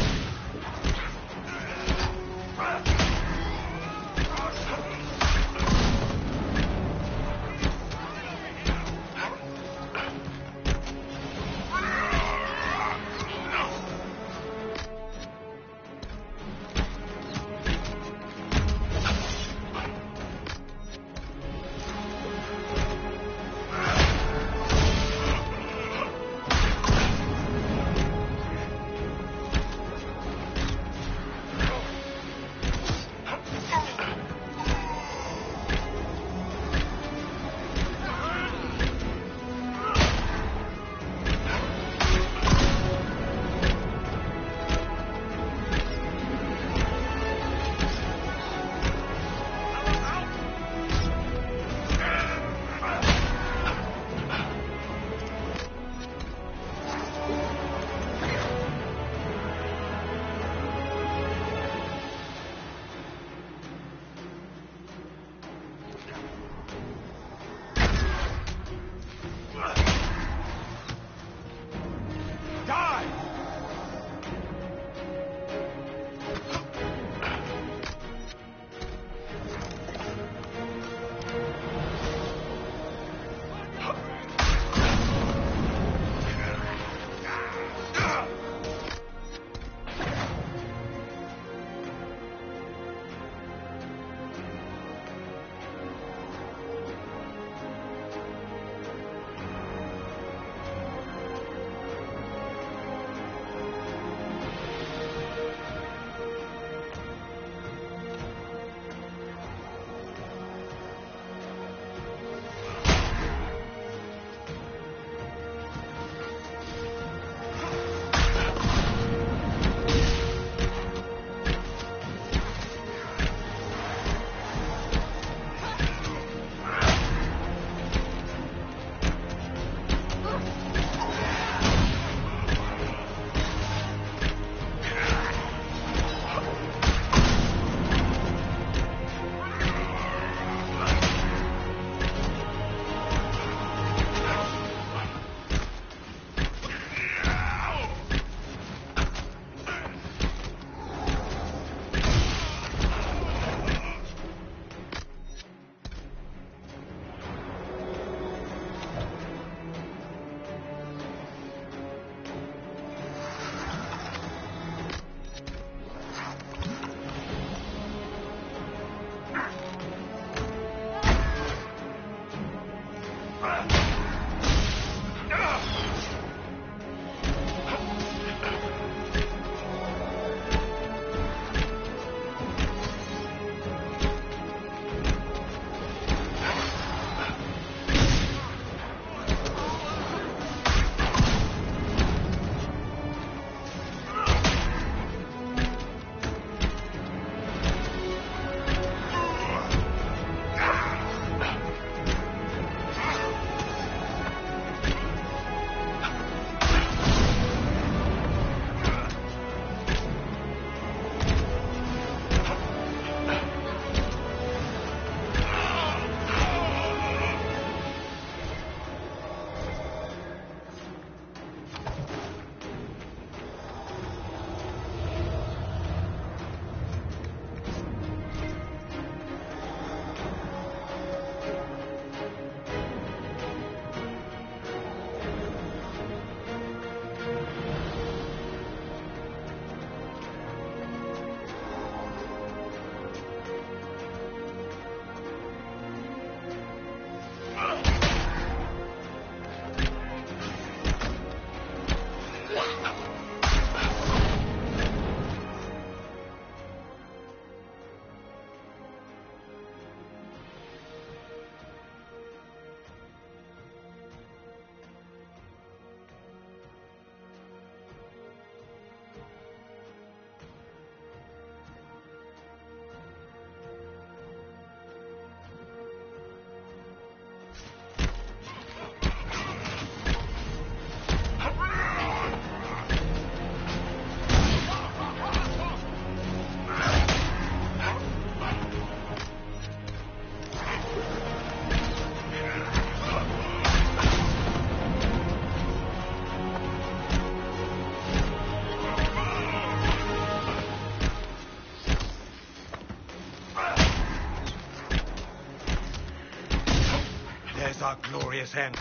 glorious end.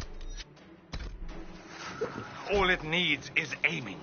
All it needs is aiming.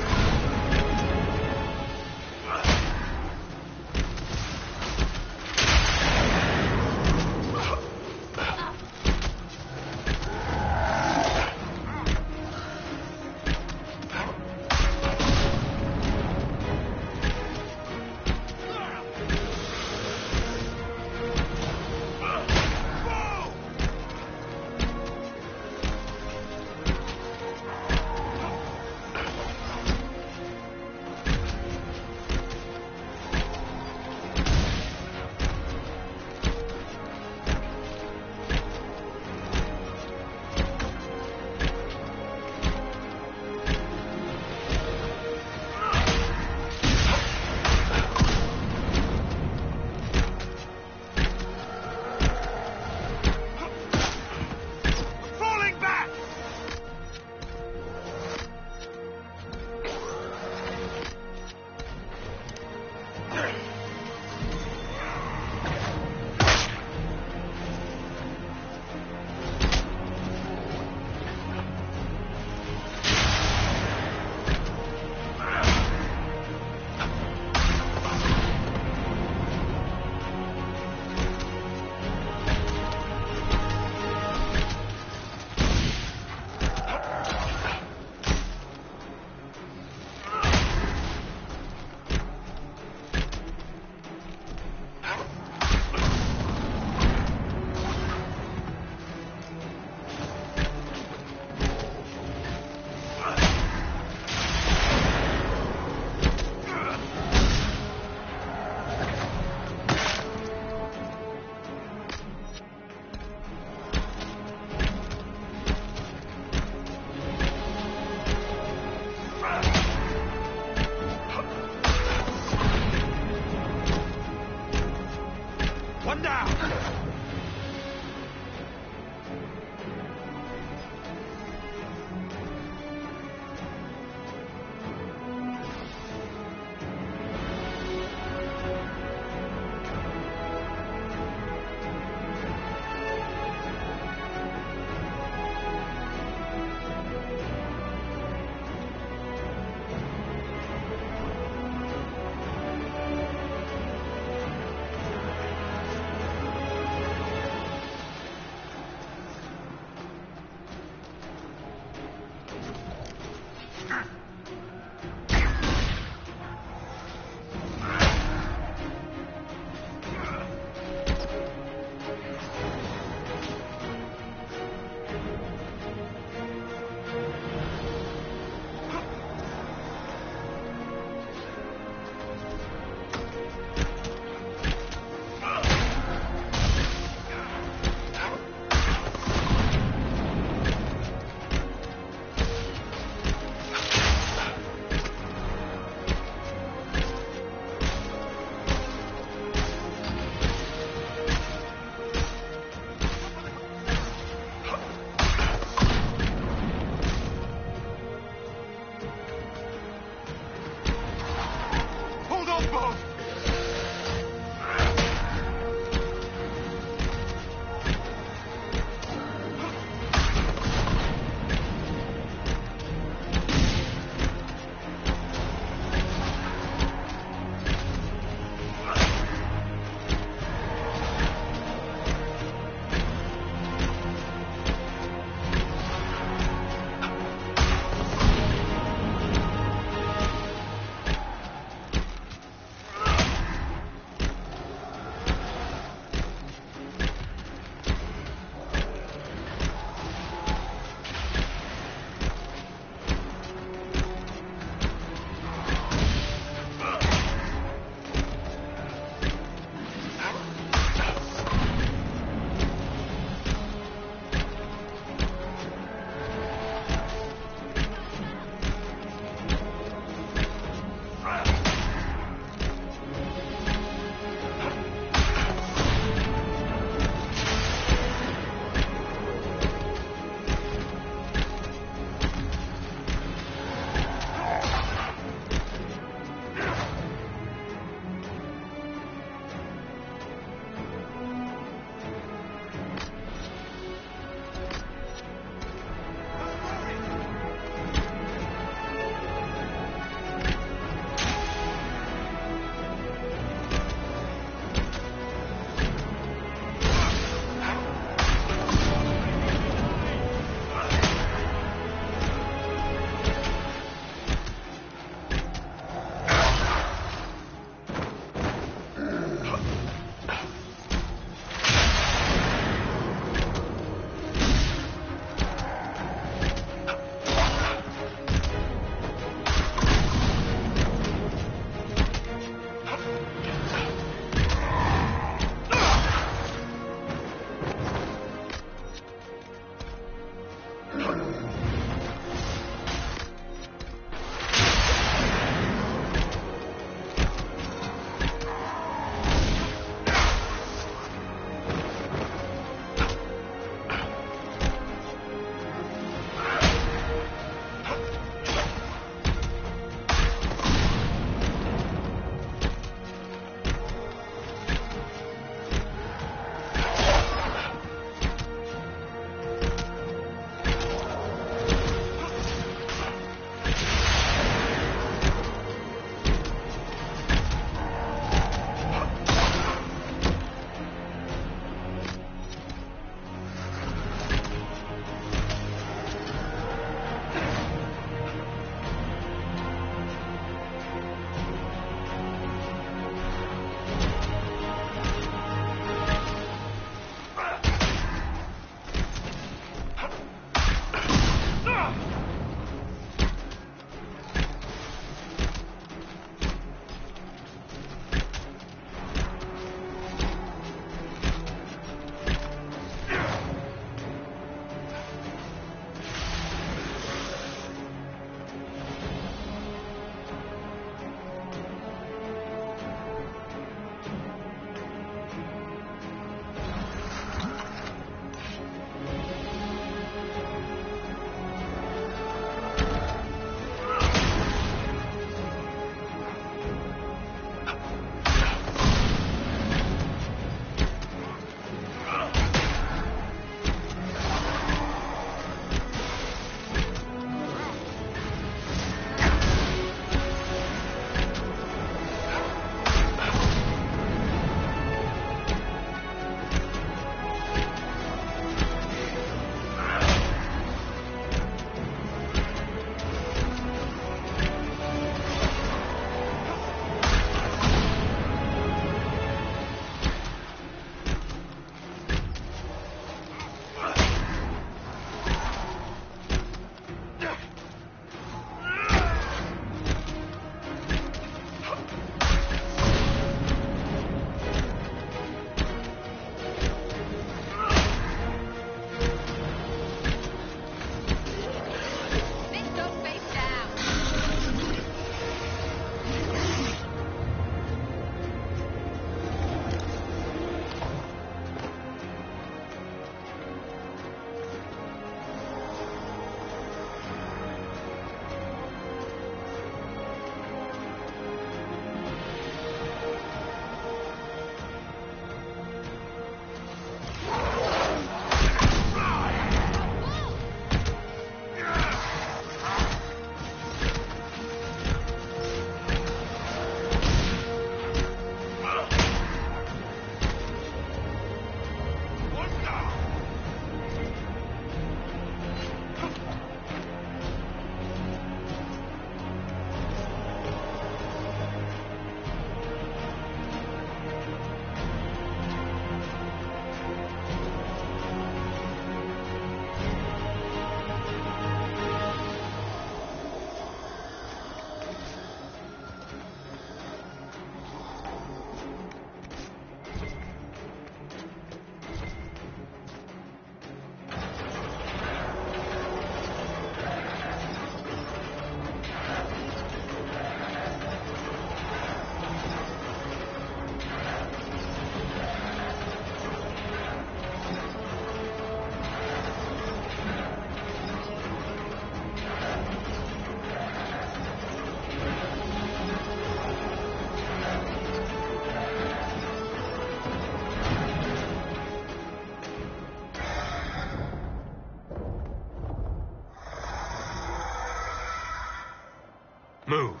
Move.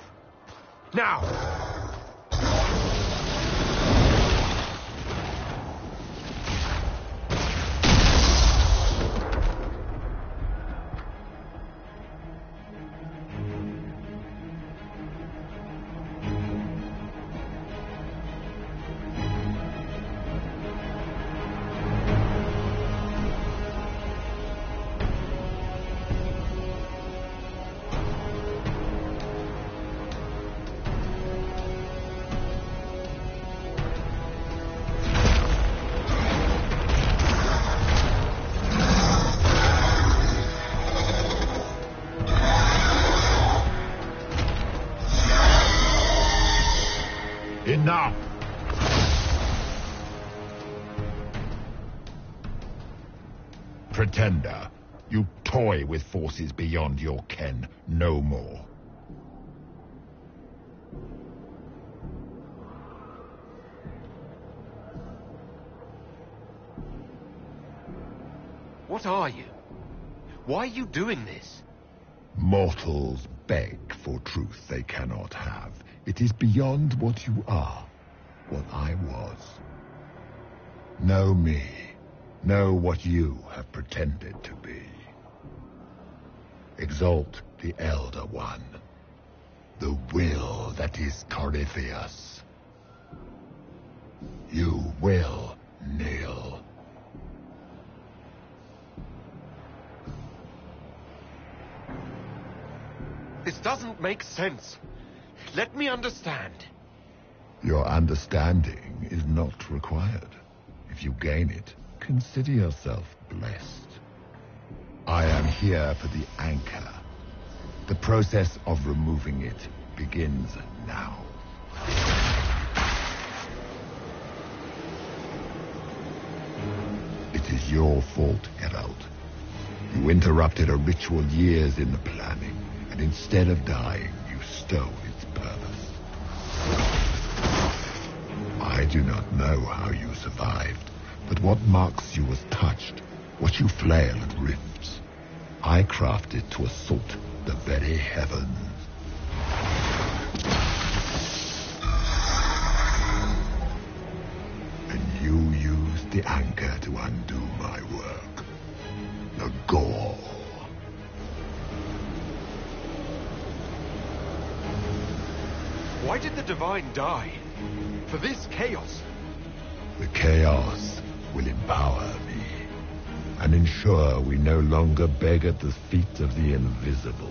Now! Enough! Pretender, you toy with forces beyond your ken. No more. What are you? Why are you doing this? Mortals beg for truth they cannot have. It is beyond what you are, what I was. Know me. Know what you have pretended to be. Exalt the Elder One. The will that is Corypheus. You will kneel. This doesn't make sense. Let me understand. Your understanding is not required. If you gain it, consider yourself blessed. I am here for the anchor. The process of removing it begins now. It is your fault, Herald. You interrupted a ritual years in the planning, and instead of dying, you stole its purpose. I do not know how you survived, but what marks you as touched, what you flail at rifts, I crafted to assault the very heavens. And you used the anchor to undo my work. The gall. Why did the Divine die? For this chaos? The chaos will empower me and ensure we no longer beg at the feet of the invisible.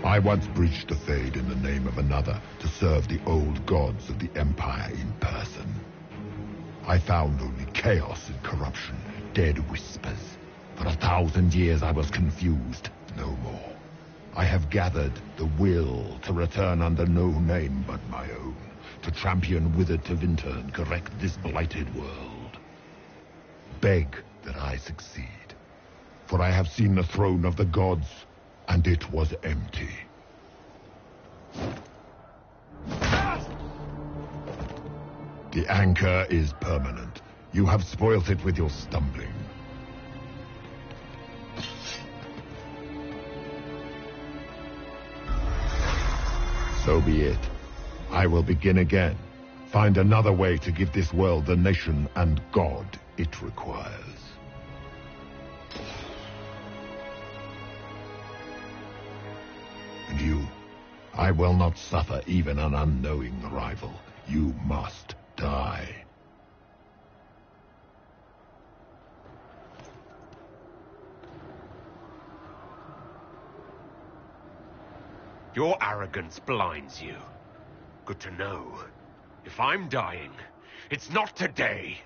I once breached the Fade in the name of another to serve the old gods of the Empire in person. I found only chaos and corruption, dead whispers. For 1,000 years I was confused, no more. I have gathered the will to return under no name but my own, to champion Withered to Winter and correct this blighted world. Beg that I succeed, for I have seen the throne of the gods, and it was empty. The anchor is permanent. You have spoilt it with your stumbling. So be it. I will begin again. Find another way to give this world the nation and God it requires. And you, I will not suffer even an unknowing rival. You must die. Your arrogance blinds you. Good to know. If I'm dying, it's not today.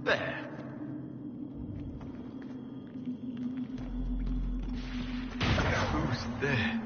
There. Who's there?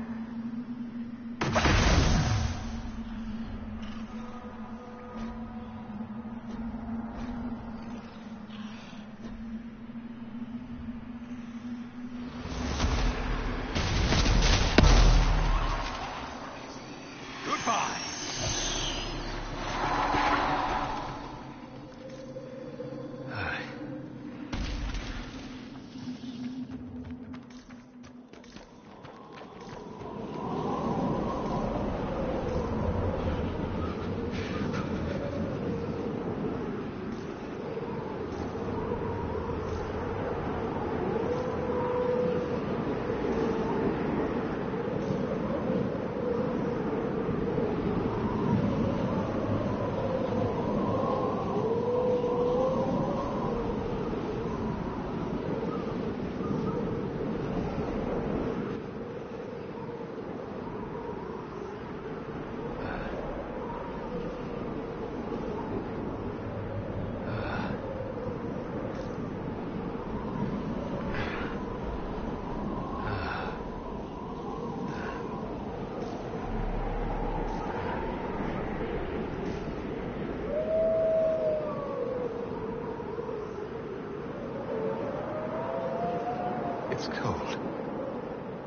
It's cold.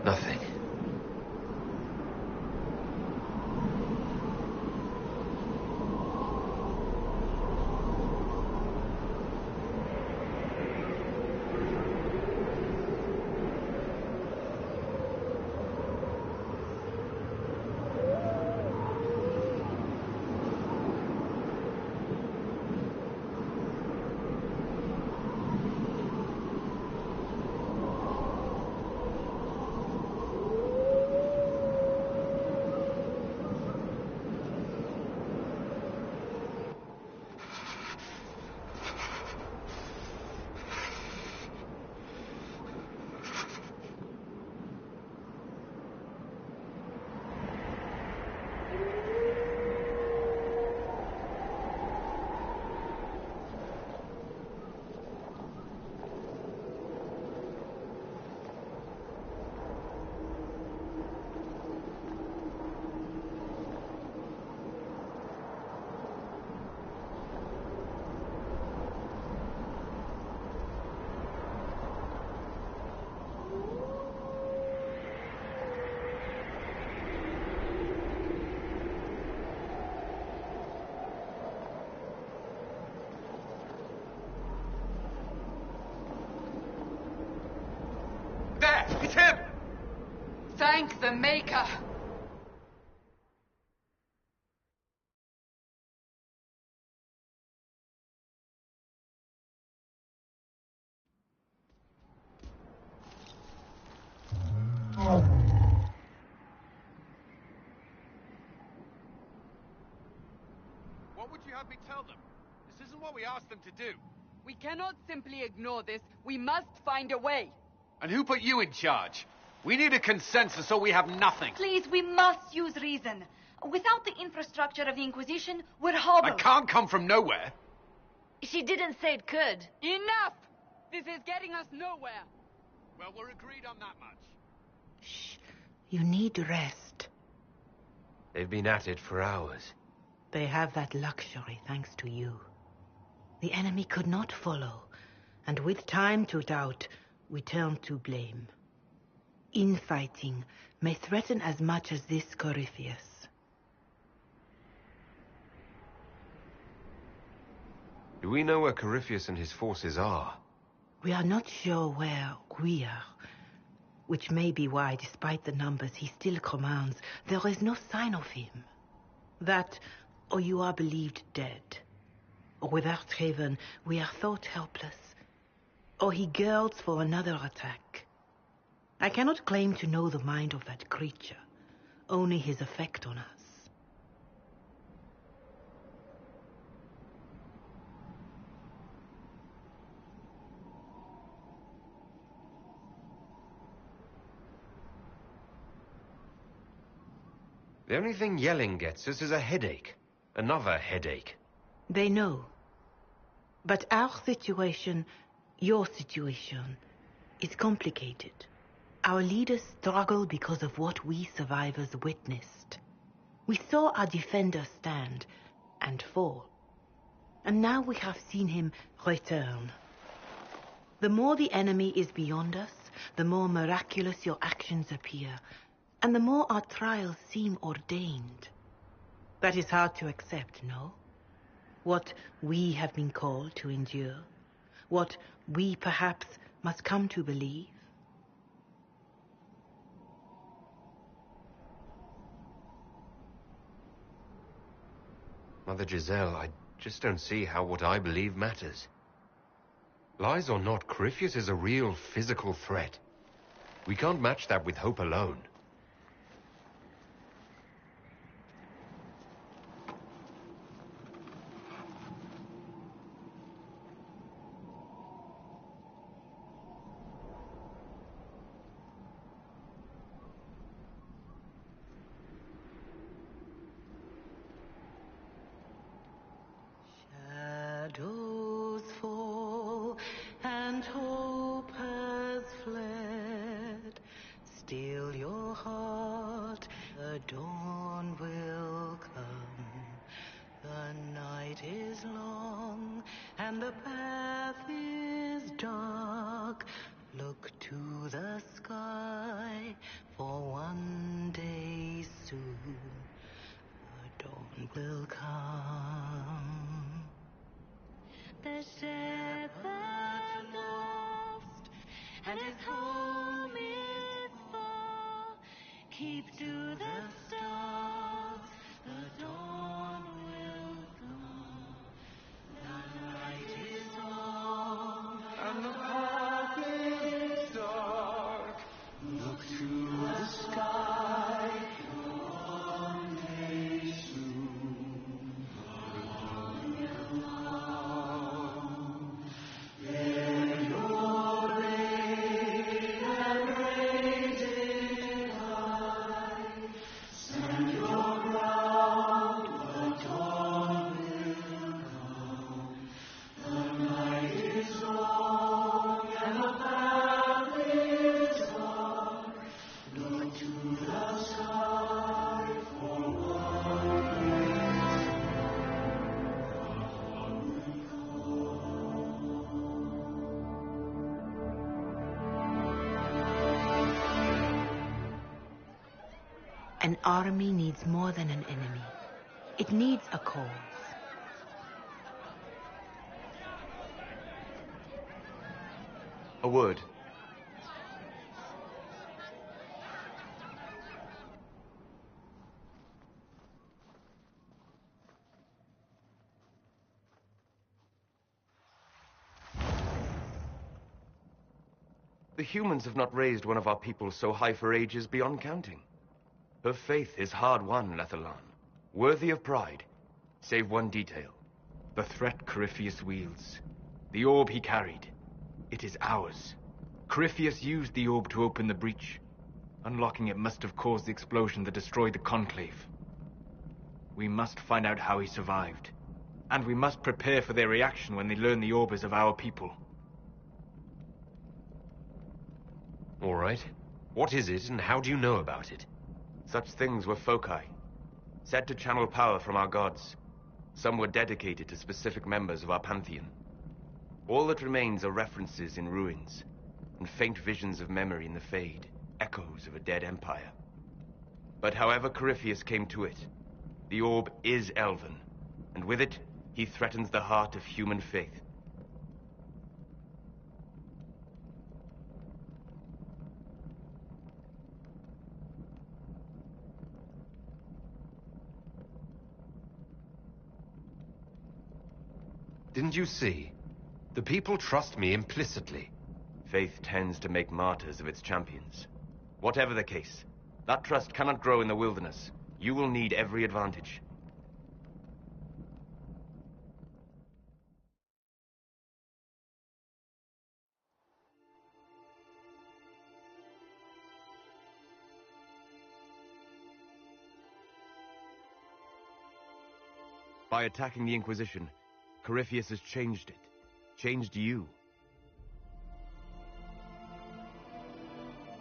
Nothing. There! It's him! Thank the Maker! What would you have me tell them? This isn't what we asked them to do. We cannot simply ignore this. We must find a way. And who put you in charge? We need a consensus or we have nothing. Please, we must use reason. Without the infrastructure of the Inquisition, we're hobbled. I can't come from nowhere. She didn't say it could. Enough! This is getting us nowhere. Well, we're agreed on that much. Shh. You need rest. They've been at it for hours. They have that luxury thanks to you. The enemy could not follow, and with time to doubt, we turn to blame. Infighting may threaten as much as this Corypheus. Do we know where Corypheus and his forces are? We are not sure where we are, which may be why, despite the numbers he still commands, there is no sign of him. That, or you are believed dead. Or without Haven, we are thought helpless. Or he girds for another attack. I cannot claim to know the mind of that creature, only his effect on us. The only thing yelling gets us is a headache. Another headache. They know. But our situation, your situation, is complicated. Our leaders struggle because of what we survivors witnessed. We saw our defender stand and fall. And now we have seen him return. The more the enemy is beyond us, the more miraculous your actions appear, and the more our trials seem ordained. That is hard to accept, no? What we have been called to endure, what we perhaps must come to believe. Mother Giselle, I just don't see how what I believe matters. Lies or not, Corypheus is a real physical threat. We can't match that with hope alone. Shadows fall and hope has fled. Still your heart, the dawn will come. The night is long and the path is dark. Look to the sky, for one day soon the dawn will come. The shepherd lost, and his home is far. Keep to the stars, the dawn will come. The night is long, and the path is dark. Look to the sky, for one day soon the dawn will come. There your rain and rain did hide. Stand your ground, the dawn will come. The night is long and the path is dark. Look to the sky, for one day An army needs more than an enemy. It needs a cause. A word. The humans have not raised one of our people so high for ages beyond counting. Her faith is hard-won, Lethalan, worthy of pride, save one detail. The threat Corypheus wields. The orb he carried. It is ours. Corypheus used the orb to open the breach. Unlocking it must have caused the explosion that destroyed the Conclave. We must find out how he survived. And we must prepare for their reaction when they learn the orb is of our people. All right. What is it, and how do you know about it? Such things were foci, said to channel power from our gods. Some were dedicated to specific members of our pantheon. All that remains are references in ruins, and faint visions of memory in the Fade, echoes of a dead empire. But however Corypheus came to it, the orb is elven, and with it, he threatens the heart of human faith. Didn't you see? The people trust me implicitly. Faith tends to make martyrs of its champions. Whatever the case, that trust cannot grow in the wilderness. You will need every advantage. By attacking the Inquisition, Corypheus has changed it. changed you.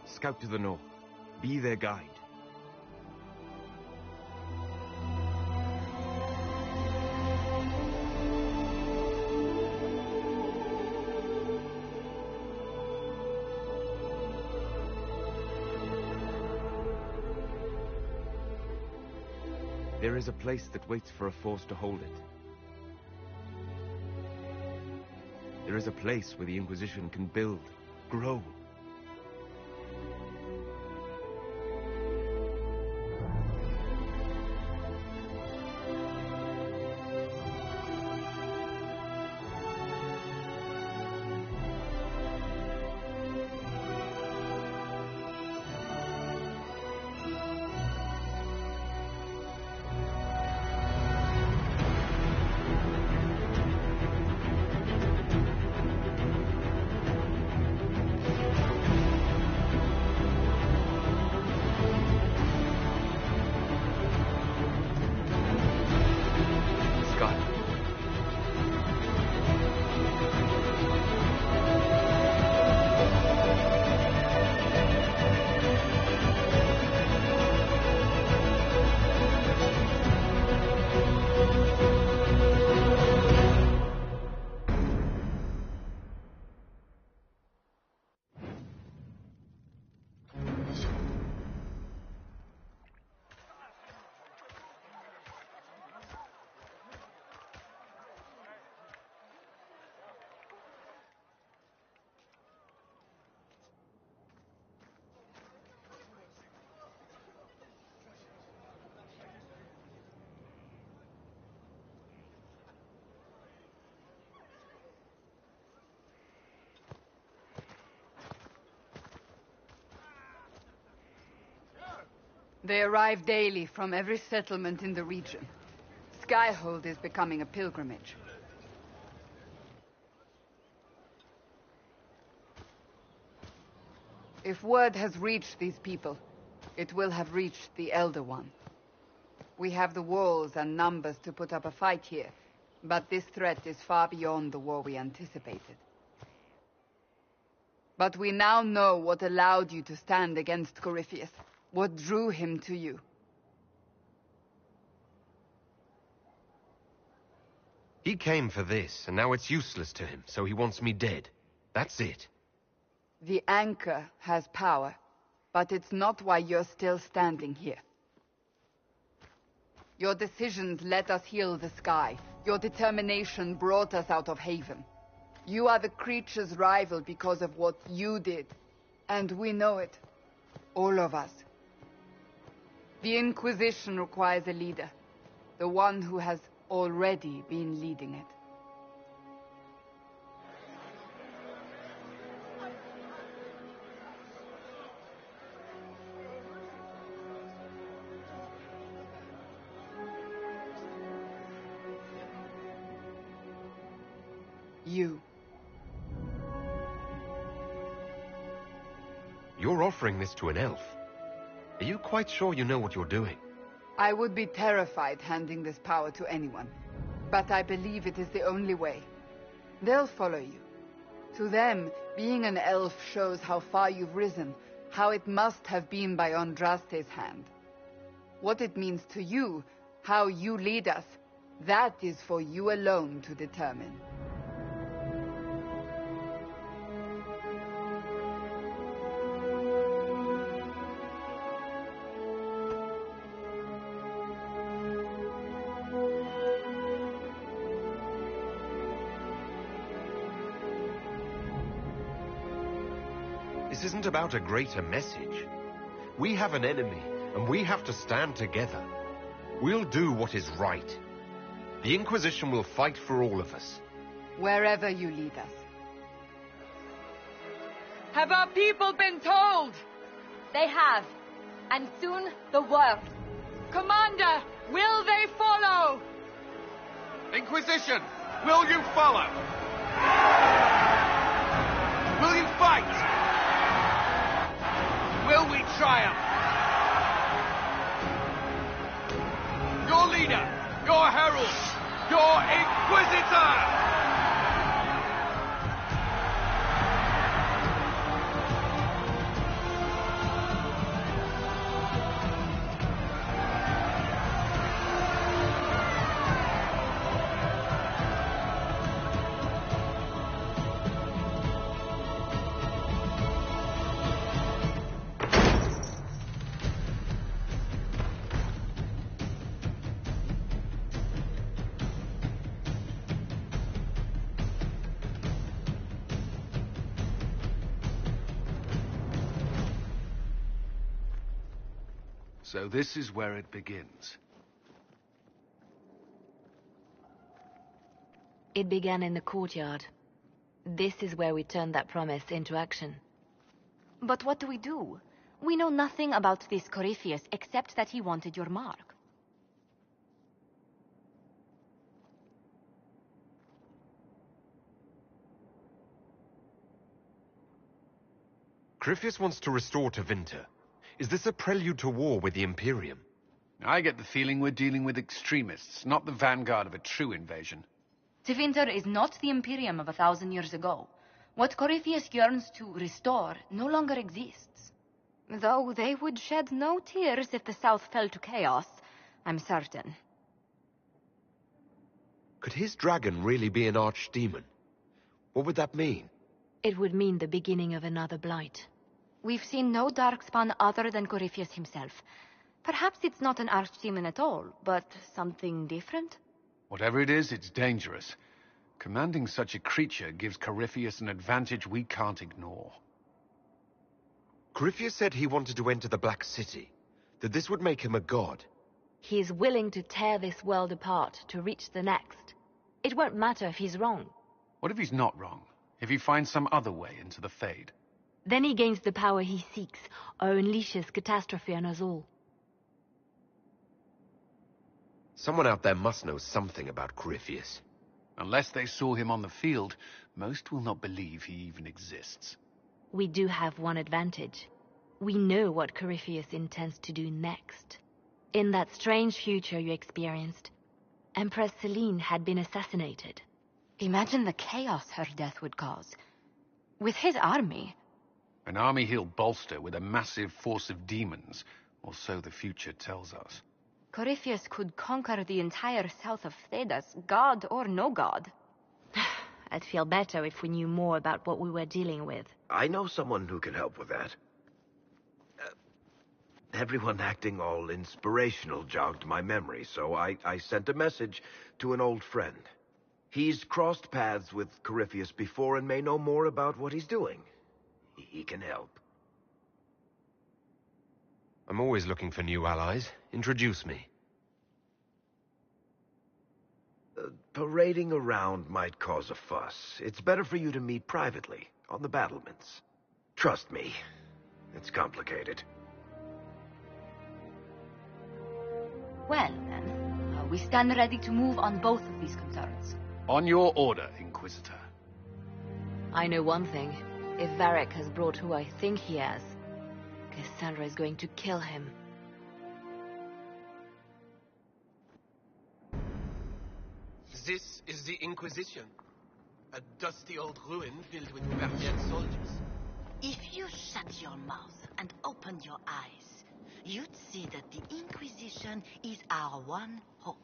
Scout to the north. Be their guide. There is a place that waits for a force to hold it. There is a place where the Inquisition can build, grow. They arrive daily from every settlement in the region. Skyhold is becoming a pilgrimage. If word has reached these people, it will have reached the Elder One. We have the walls and numbers to put up a fight here, but this threat is far beyond the war we anticipated. But we now know what allowed you to stand against Corypheus. What drew him to you? He came for this, and now it's useless to him, so he wants me dead. That's it. The anchor has power, but it's not why you're still standing here. Your decisions let us heal the sky. Your determination brought us out of Haven. You are the creature's rival because of what you did, and we know it. All of us. The Inquisition requires a leader, the one who has already been leading it. You. You're offering this to an elf. Are you quite sure you know what you're doing? I would be terrified handing this power to anyone. But I believe it is the only way. They'll follow you. To them, being an elf shows how far you've risen, how it must have been by Andraste's hand. What it means to you, how you lead us, that is for you alone to determine. This isn't about a greater message. We have an enemy, and we have to stand together. We'll do what is right. The Inquisition will fight for all of us. Wherever you lead us. Have our people been told? They have. And soon, the world. Commander, will they follow? Inquisition, will you follow? Will you fight? Will we triumph? Your leader, your herald, your Inquisitor! So this is where it begins. It began in the courtyard. This is where we turned that promise into action. But what do we do? We know nothing about this Corypheus except that he wanted your mark. Corypheus wants to restore Tevinter. Is this a prelude to war with the Imperium? I get the feeling we're dealing with extremists, not the vanguard of a true invasion. Tevinter is not the Imperium of 1,000 years ago. What Corypheus yearns to restore no longer exists. Though they would shed no tears if the South fell to chaos, I'm certain. Could his dragon really be an archdemon? What would that mean? It would mean the beginning of another blight. We've seen no darkspawn other than Corypheus himself. Perhaps it's not an archdemon at all, but something different? Whatever it is, it's dangerous. Commanding such a creature gives Corypheus an advantage we can't ignore. Corypheus said he wanted to enter the Black City, that this would make him a god. He is willing to tear this world apart to reach the next. It won't matter if he's wrong. What if he's not wrong? If he finds some other way into the Fade? Then he gains the power he seeks, or unleashes catastrophe on us all. Someone out there must know something about Corypheus. Unless they saw him on the field, most will not believe he even exists. We do have one advantage. We know what Corypheus intends to do next. In that strange future you experienced, Empress Selene had been assassinated. Imagine the chaos her death would cause. With his army. An army he'll bolster with a massive force of demons, or so the future tells us. Corypheus could conquer the entire south of Thedas, god or no god. I'd feel better if we knew more about what we were dealing with. I know someone who can help with that. Everyone acting all inspirational jogged my memory, so I sent a message to an old friend. He's crossed paths with Corypheus before and may know more about what he's doing. He can help. I'm always looking for new allies. Introduce me. Parading around might cause a fuss. It's better for you to meet privately, on the battlements. Trust me, it's complicated. Well, then, we stand ready to move on both of these concerns. On your order, Inquisitor. I know one thing. If Varric has brought who I think he has, Cassandra is going to kill him. This is the Inquisition. A dusty old ruin filled with Guardian soldiers. If you shut your mouth and open your eyes, you'd see that the Inquisition is our one hope.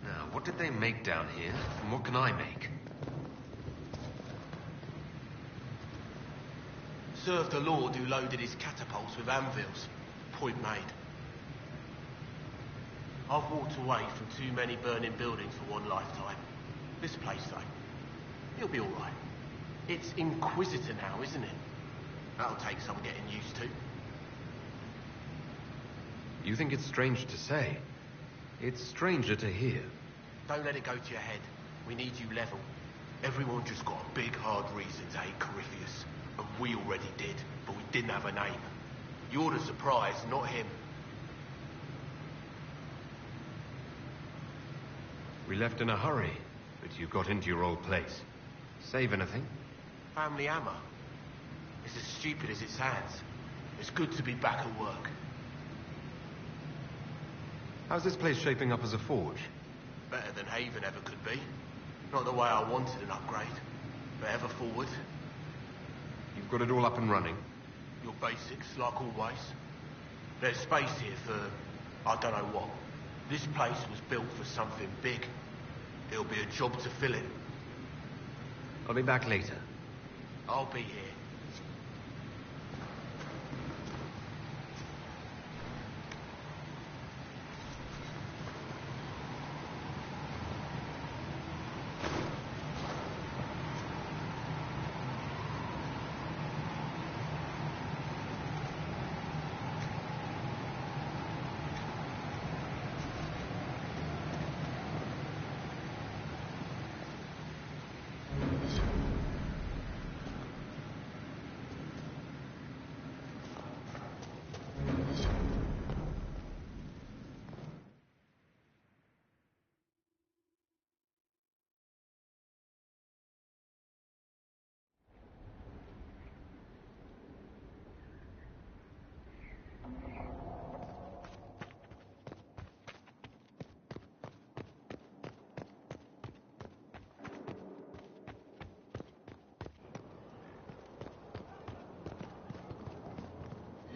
Now, what did they make down here, and what can I make? Served a lord who loaded his catapults with anvils. Point made. I've walked away from too many burning buildings for one lifetime. This place, though, it'll be all right. It's Inquisitor now, isn't it? That'll take some getting used to. You think it's strange to say? It's stranger to hear. Don't let it go to your head. We need you level. Everyone just got a big, hard reason to hate Corypheus. And we already did, but we didn't have a name. You're the surprise, not him. We left in a hurry, but you got into your old place. Save anything? Family hammer. It's as stupid as it sounds. It's good to be back at work. How's this place shaping up as a forge? Better than Haven ever could be. Not the way I wanted an upgrade, but ever forward. You've got it all up and running? Your basics, like always. There's space here for, I don't know what. This place was built for something big. It'll be a job to fill it. I'll be back later. I'll be here.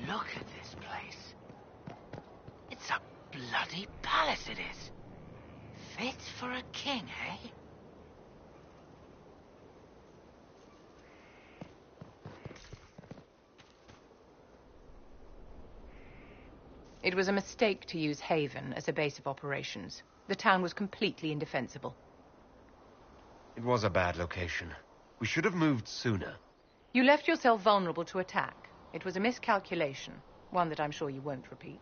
Look at this place. It's a bloody palace, it is. Fit for a king, eh? It was a mistake to use Haven as a base of operations. The town was completely indefensible. It was a bad location. We should have moved sooner. You left yourself vulnerable to attack. It was a miscalculation, one that I'm sure you won't repeat.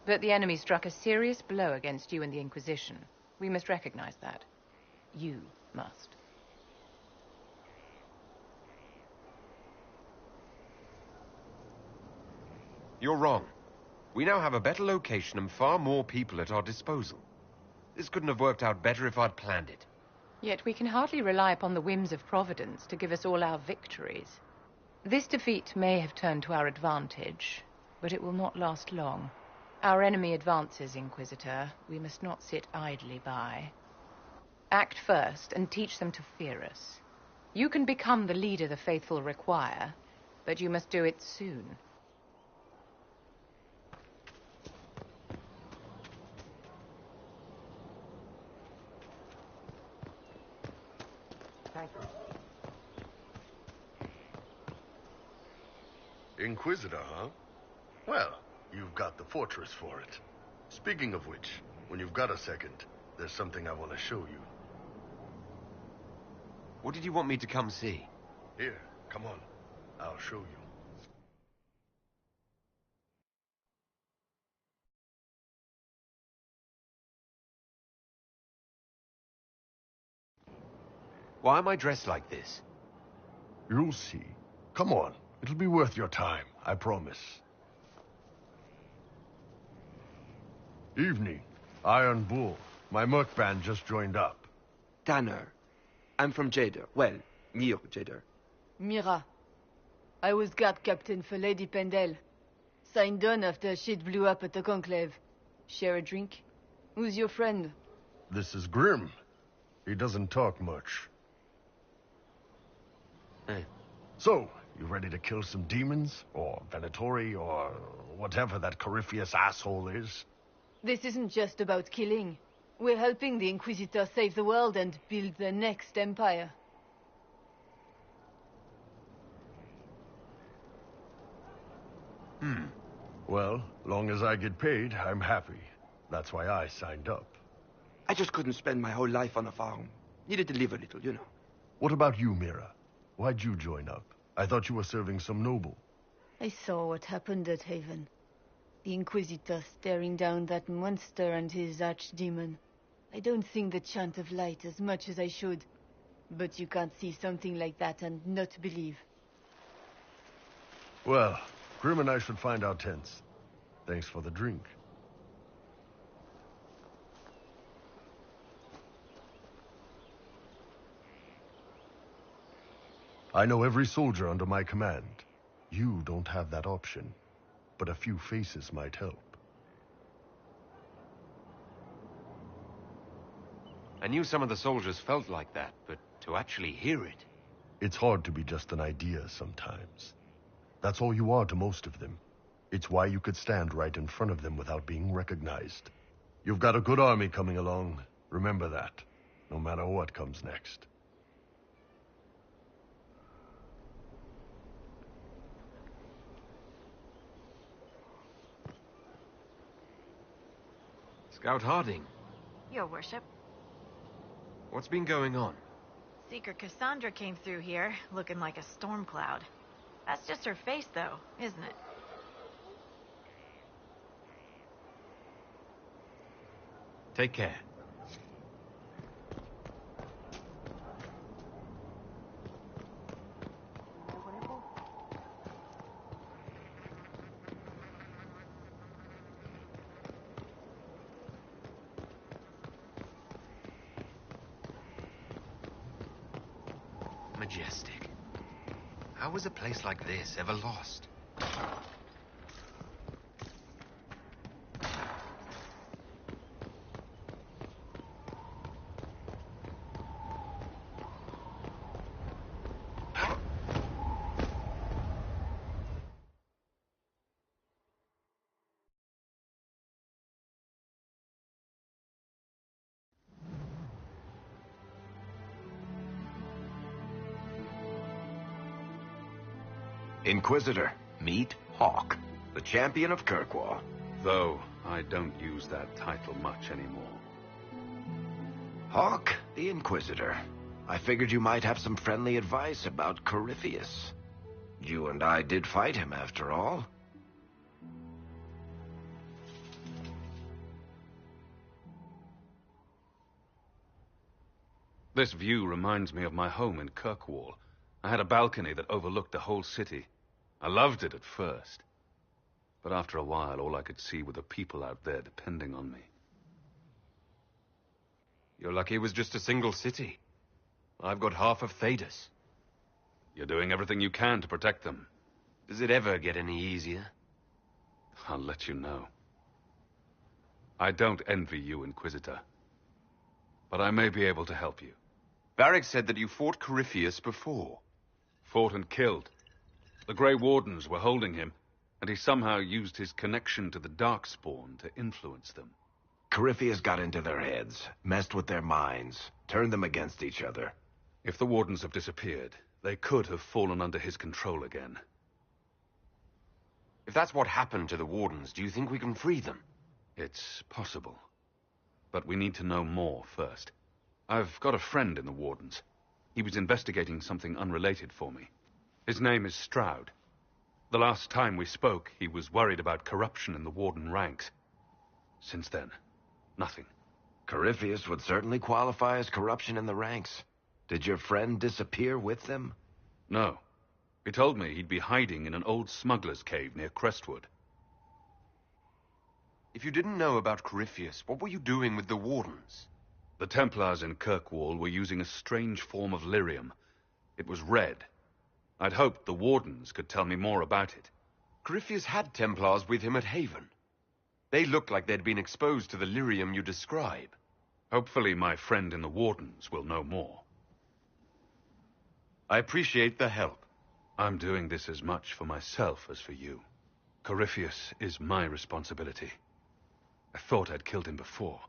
But the enemy struck a serious blow against you and the Inquisition. We must recognize that. You must. You're wrong. We now have a better location and far more people at our disposal. This couldn't have worked out better if I'd planned it. Yet we can hardly rely upon the whims of Providence to give us all our victories. This defeat may have turned to our advantage, but it will not last long. Our enemy advances, Inquisitor. We must not sit idly by. Act first and teach them to fear us. You can become the leader the faithful require, but you must do it soon. Thank you. Inquisitor, huh? Well, you've got the fortress for it. Speaking of which, when you've got a second, there's something I want to show you. What did you want me to come see? Here, come on. I'll show you. Why am I dressed like this? You'll see. Come on. It'll be worth your time, I promise. Evening. Iron Bull. My merc band just joined up. Tanner. I'm from Jader. Well, near Jader. Mira. I was guard captain for Lady Pendel. Signed on after shit blew up at the Conclave. Share a drink? Who's your friend? This is Grim. He doesn't talk much. So, you ready to kill some demons? Or Venatori? Or whatever that Corypheus asshole is? This isn't just about killing. We're helping the Inquisitor save the world and build the next empire. Well, long as I get paid, I'm happy. That's why I signed up. I just couldn't spend my whole life on a farm. Needed to live a little, you know. What about you, Mira? Why'd you join up? I thought you were serving some noble. I saw what happened at Haven. The Inquisitor staring down that monster and his archdemon. I don't sing the chant of light as much as I should. But you can't see something like that and not believe. Well, Grim and I should find our tents. Thanks for the drink. I know every soldier under my command. You don't have that option, but a few faces might help. I knew some of the soldiers felt like that, but to actually hear it... It's hard to be just an idea sometimes. That's all you are to most of them. It's why you could stand right in front of them without being recognized. You've got a good army coming along. Remember that, no matter what comes next. Scout Harding, Your worship. what's been going on? Seeker Cassandra came through here, looking like a storm cloud. That's just her face, though, isn't it? Take care. Majestic. How was a place like this ever lost? Inquisitor, meet Hawk, the champion of Kirkwall. Though I don't use that title much anymore. Hawk, the Inquisitor. I figured you might have some friendly advice about Corypheus. You and I did fight him, after all. This view reminds me of my home in Kirkwall. I had a balcony that overlooked the whole city. I loved it at first. But after a while, all I could see were the people out there depending on me. You're lucky it was just a single city. I've got half of Thedas. You're doing everything you can to protect them. Does it ever get any easier? I'll let you know. I don't envy you, Inquisitor. But I may be able to help you. Varric said that you fought Corypheus before. Fought and killed. The Grey Wardens were holding him, and he somehow used his connection to the Darkspawn to influence them. Corypheus got into their heads, messed with their minds, turned them against each other. If the Wardens have disappeared, they could have fallen under his control again. If that's what happened to the Wardens, do you think we can free them? It's possible. But we need to know more first. I've got a friend in the Wardens. He was investigating something unrelated for me. His name is Stroud. The last time we spoke, he was worried about corruption in the Warden ranks. Since then, nothing. Corypheus would certainly qualify as corruption in the ranks. Did your friend disappear with them? No. He told me he'd be hiding in an old smuggler's cave near Crestwood. If you didn't know about Corypheus, what were you doing with the Wardens? The Templars in Kirkwall were using a strange form of lyrium. It was red. I'd hoped the Wardens could tell me more about it. Corypheus had Templars with him at Haven. They looked like they'd been exposed to the lyrium you describe. Hopefully my friend in the Wardens will know more. I appreciate the help. I'm doing this as much for myself as for you. Corypheus is my responsibility. I thought I'd killed him before.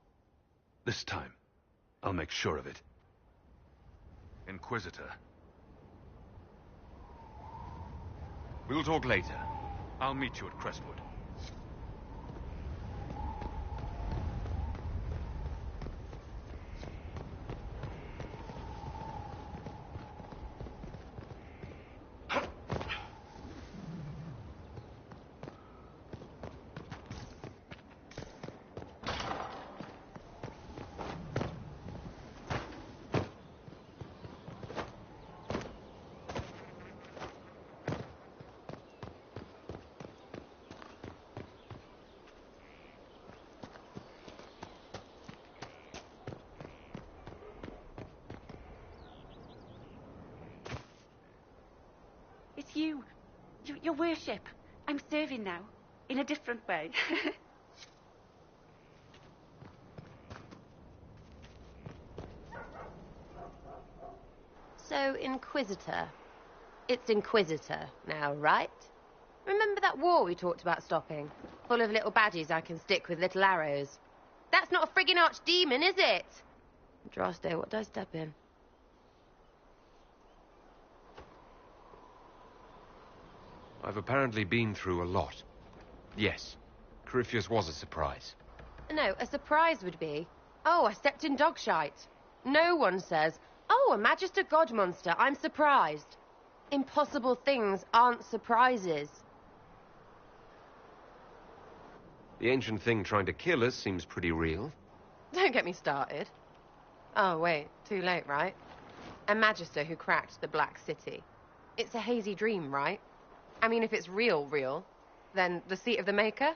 This time, I'll make sure of it. Inquisitor. We'll talk later. I'll meet you at Crestwood. It's you. Your worship. I'm serving now. In a different way. So, Inquisitor. It's Inquisitor now, right? Remember that war we talked about stopping? Full of little badges I can stick with little arrows. That's not a friggin' archdemon, is it? Droste, what did I step in? I've apparently been through a lot. Yes, Corypheus was a surprise. No, a surprise would be, oh, I stepped in dog shite. No one says, oh, a Magister God monster, I'm surprised. Impossible things aren't surprises. The ancient thing trying to kill us seems pretty real. Don't get me started. Oh, wait, too late, right? A Magister who cracked the Black City. It's a hazy dream, right? I mean, if it's real, then the seat of the Maker?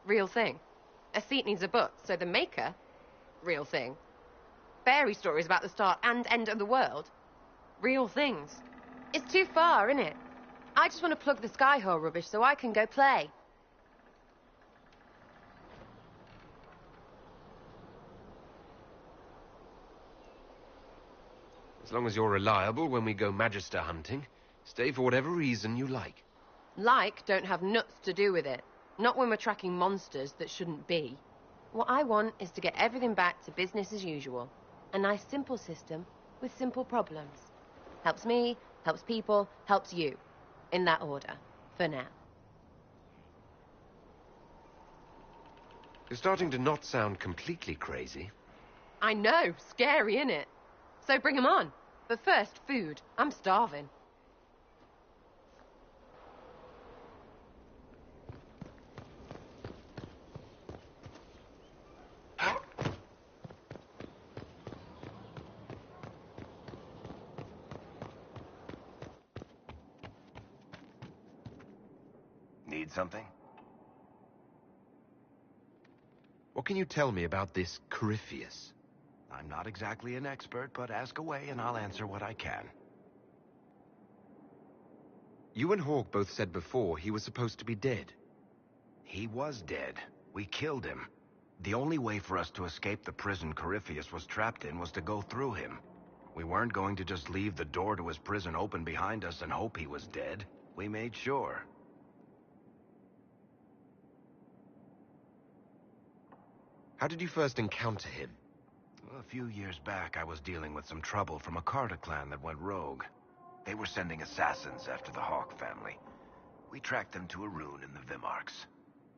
Real thing. A seat needs a butt, so the Maker? Real thing. Fairy stories about the start and end of the world? Real things. It's too far, innit? I just want to plug the Skyhole rubbish so I can go play. As long as you're reliable when we go Magister hunting, stay for whatever reason you like. Like don't have nuts to do with it. Not when we're tracking monsters that shouldn't be. What I want is to get everything back to business as usual. A nice simple system with simple problems. Helps me, helps people, helps you. In that order. For now. You're starting to not sound completely crazy. I know. Scary, innit? So bring 'em on. But first, food. I'm starving. Need something? What can you tell me about this Corypheus? I'm not exactly an expert, but ask away and I'll answer what I can. You and Hawk both said before he was supposed to be dead. He was dead. We killed him. The only way for us to escape the prison Corypheus was trapped in was to go through him. We weren't going to just leave the door to his prison open behind us and hope he was dead. We made sure. How did you first encounter him? A few years back, I was dealing with some trouble from a Carter clan that went rogue. They were sending assassins after the Hawk family. We tracked them to a rune in the Vimarks.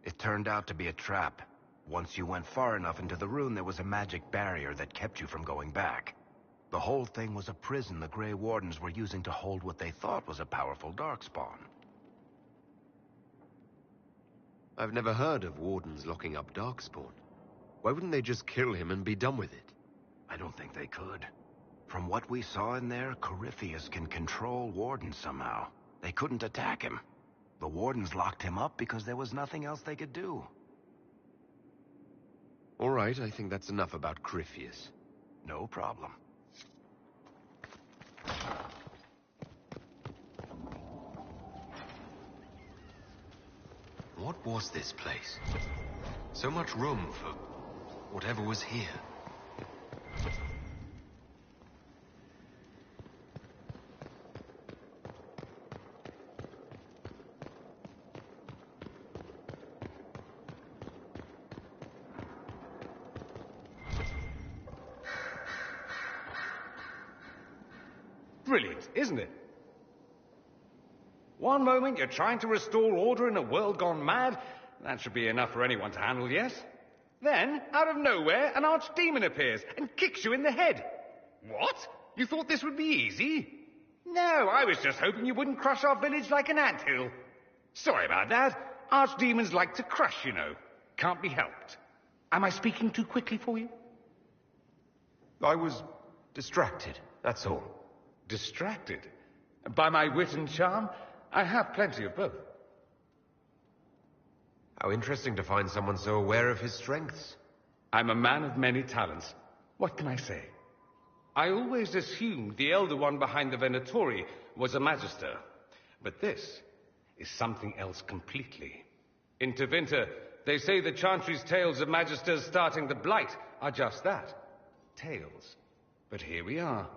It turned out to be a trap. Once you went far enough into the rune, there was a magic barrier that kept you from going back. The whole thing was a prison the Grey Wardens were using to hold what they thought was a powerful Darkspawn. I've never heard of Wardens locking up Darkspawn. Why wouldn't they just kill him and be done with it? I don't think they could. From what we saw in there, Corypheus can control Wardens somehow. They couldn't attack him. The Wardens locked him up because there was nothing else they could do. All right, I think that's enough about Corypheus. No problem. What was this place? So much room for whatever was here. Brilliant, isn't it? One moment you're trying to restore order in a world gone mad. That should be enough for anyone to handle, yes? Then, out of nowhere, an archdemon appears and kicks you in the head. What? You thought this would be easy? No, I was just hoping you wouldn't crush our village like an anthill. Sorry about that. Archdemons like to crush, you know. Can't be helped. Am I speaking too quickly for you? I was distracted, that's all. Distracted? By my wit and charm? I have plenty of both. How interesting to find someone so aware of his strengths. I'm a man of many talents. What can I say? I always assumed the elder one behind the Venatori was a Magister. But this is something else completely. In Tevinter, they say the Chantry's tales of Magisters starting the Blight are just that. Tales. But here we are.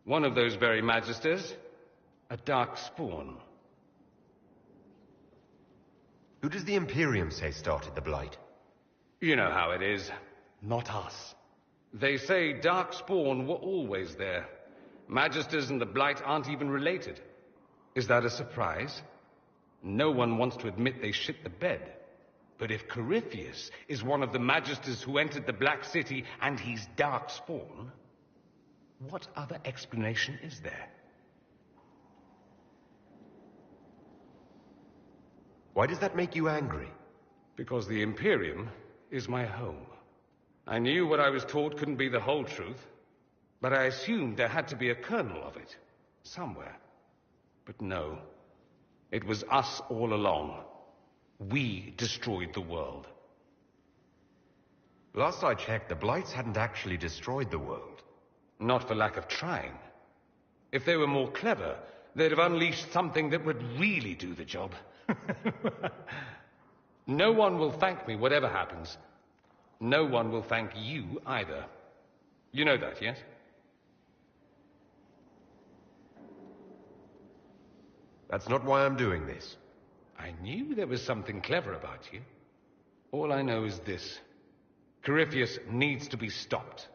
One of those very Magisters, a dark spawn. Who does the Imperium say started the Blight? You know how it is. Not us. They say Darkspawn were always there. Magisters and the Blight aren't even related. Is that a surprise? No one wants to admit they shit the bed. But if Corypheus is one of the magisters who entered the Black City and he's Darkspawn, what other explanation is there? Why does that make you angry? Because the Imperium is my home. I knew what I was taught couldn't be the whole truth, but I assumed there had to be a kernel of it, somewhere. But no, it was us all along. We destroyed the world. Last I checked, the Blights hadn't actually destroyed the world. Not for lack of trying. If they were more clever, they'd have unleashed something that would really do the job. No one will thank me, whatever happens. No one will thank you either. You know that, yes? That's not why I'm doing this. I knew there was something clever about you. All I know is this. Corypheus needs to be stopped.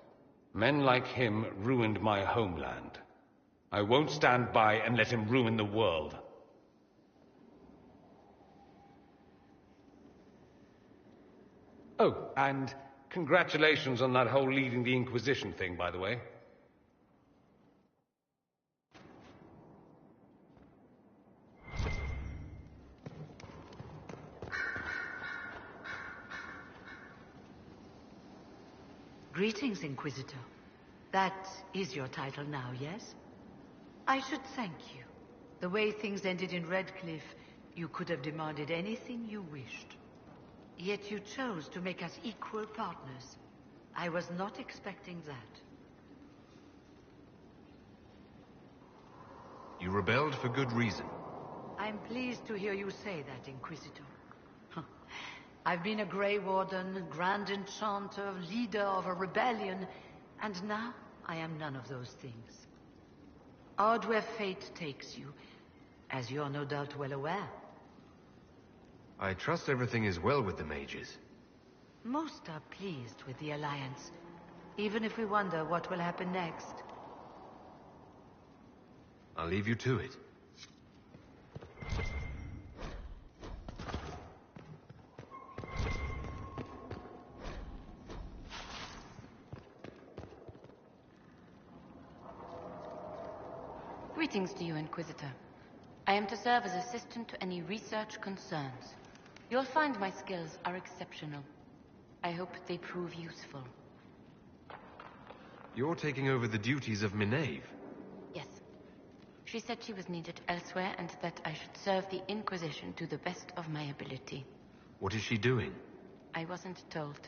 Men like him ruined my homeland. I won't stand by and let him ruin the world. Oh, and congratulations on that whole leading the Inquisition thing, by the way. Greetings, Inquisitor. That is your title now, yes? I should thank you. The way things ended in Redcliffe, you could have demanded anything you wished. Yet you chose to make us equal partners. I was not expecting that. You rebelled for good reason. I'm pleased to hear you say that, Inquisitor. I've been a Grey Warden, Grand Enchanter, leader of a rebellion, and now I am none of those things. Odd where fate takes you, as you're no doubt well aware. I trust everything is well with the mages. Most are pleased with the Alliance, even if we wonder what will happen next. I'll leave you to it. Greetings to you, Inquisitor. I am to serve as assistant to any research concerns. You'll find my skills are exceptional. I hope they prove useful. You're taking over the duties of Minave. Yes. She said she was needed elsewhere and that I should serve the Inquisition to the best of my ability. What is she doing? I wasn't told.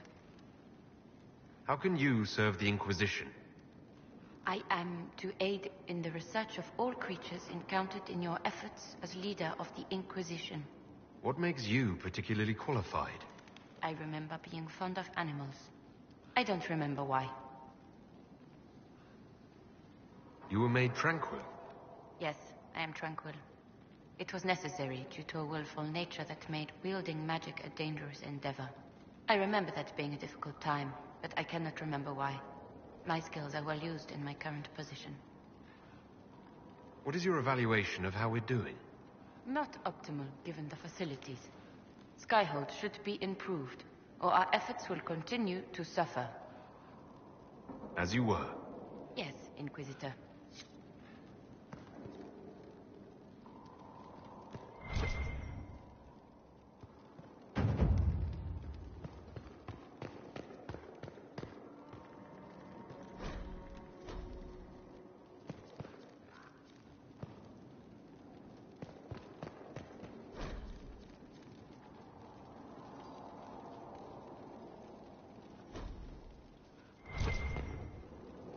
How can you serve the Inquisition? I am to aid in the research of all creatures encountered in your efforts as leader of the Inquisition. What makes you particularly qualified? I remember being fond of animals. I don't remember why. You were made tranquil. Yes, I am tranquil. It was necessary due to a willful nature that made wielding magic a dangerous endeavor. I remember that being a difficult time, but I cannot remember why. My skills are well used in my current position. What is your evaluation of how we're doing? Not optimal, given the facilities. Skyhold should be improved, or our efforts will continue to suffer. As you were. Yes, Inquisitor.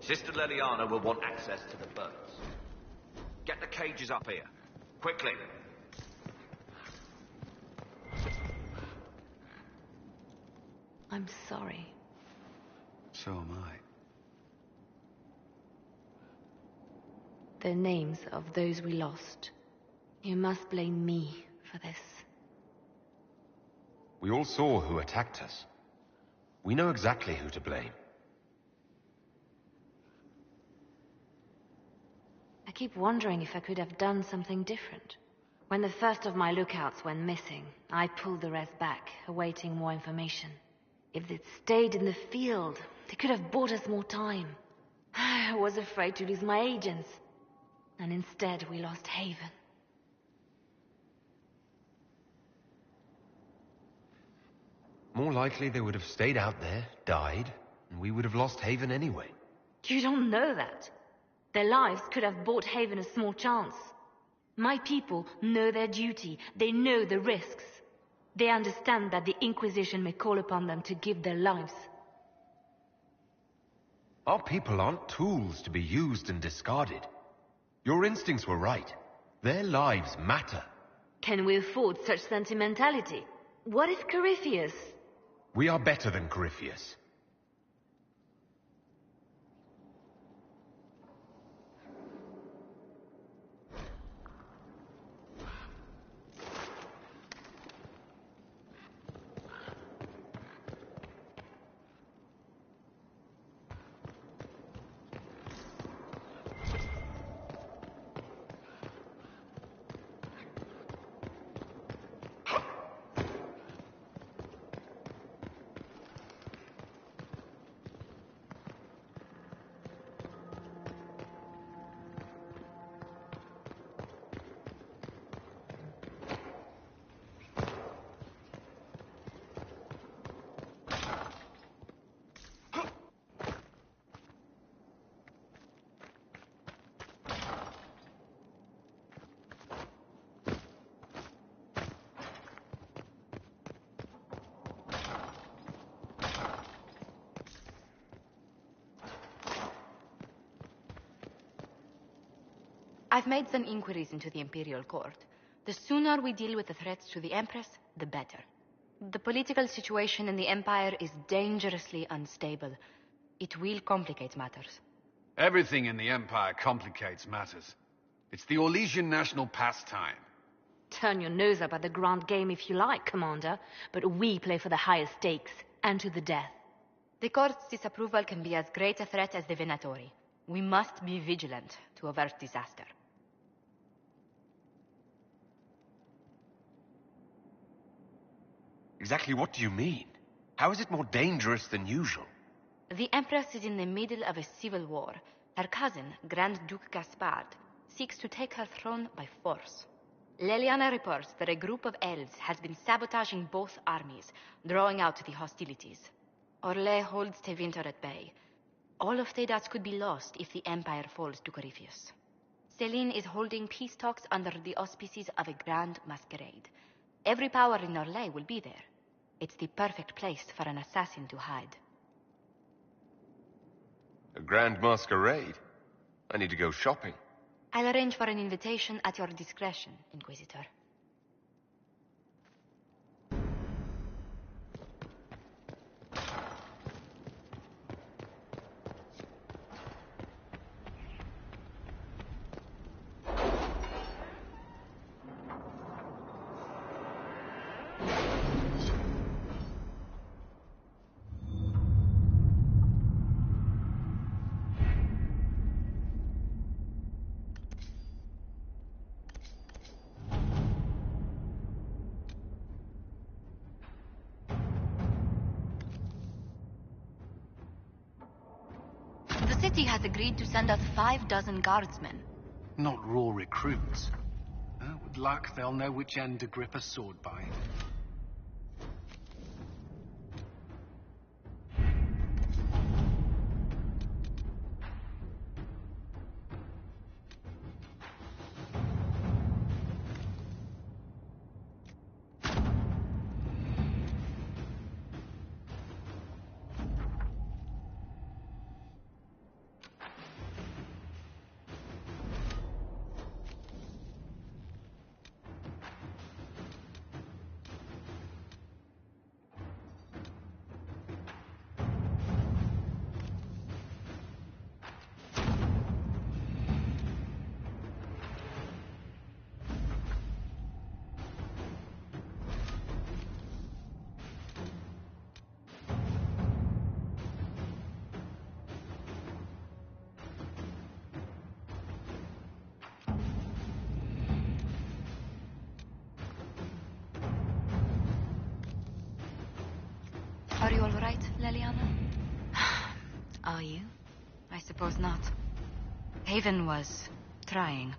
Sister Leliana will want access to the birds. Get the cages up here. Quickly. I'm sorry. So am I. The names of those we lost. You must blame me for this. We all saw who attacked us. We know exactly who to blame. I keep wondering if I could have done something different. When the first of my lookouts went missing, I pulled the rest back, awaiting more information. If they'd stayed in the field, they could have bought us more time. I was afraid to lose my agents. And instead, we lost Haven. More likely they would have stayed out there, died, and we would have lost Haven anyway. You don't know that. Their lives could have bought Haven a small chance. My people know their duty. They know the risks. They understand that the Inquisition may call upon them to give their lives. Our people aren't tools to be used and discarded. Your instincts were right. Their lives matter. Can we afford such sentimentality? What if Corypheus... We are better than Corypheus. I've made some inquiries into the Imperial Court. The sooner we deal with the threats to the Empress, the better. The political situation in the Empire is dangerously unstable. It will complicate matters. Everything in the Empire complicates matters. It's the Orlesian national pastime. Turn your nose up at the grand game if you like, Commander, but we play for the highest stakes, and to the death. The Court's disapproval can be as great a threat as the Venatori. We must be vigilant to avert disaster. Exactly what do you mean? How is it more dangerous than usual? The Empress is in the middle of a civil war. Her cousin, Grand Duke Gaspard, seeks to take her throne by force. Leliana reports that a group of elves has been sabotaging both armies, drawing out the hostilities. Orlais holds Tevinter at bay. All of Thedas could be lost if the Empire falls to Corypheus. Celine is holding peace talks under the auspices of a grand masquerade. Every power in Orlais will be there. It's the perfect place for an assassin to hide. A grand masquerade? I need to go shopping. I'll arrange for an invitation at your discretion, Inquisitor. The city has agreed to send us 6 guardsmen. Not raw recruits. With luck, they'll know which end to grip a sword by. Are you all right, Leliana? Are you? I suppose not. Haven was trying.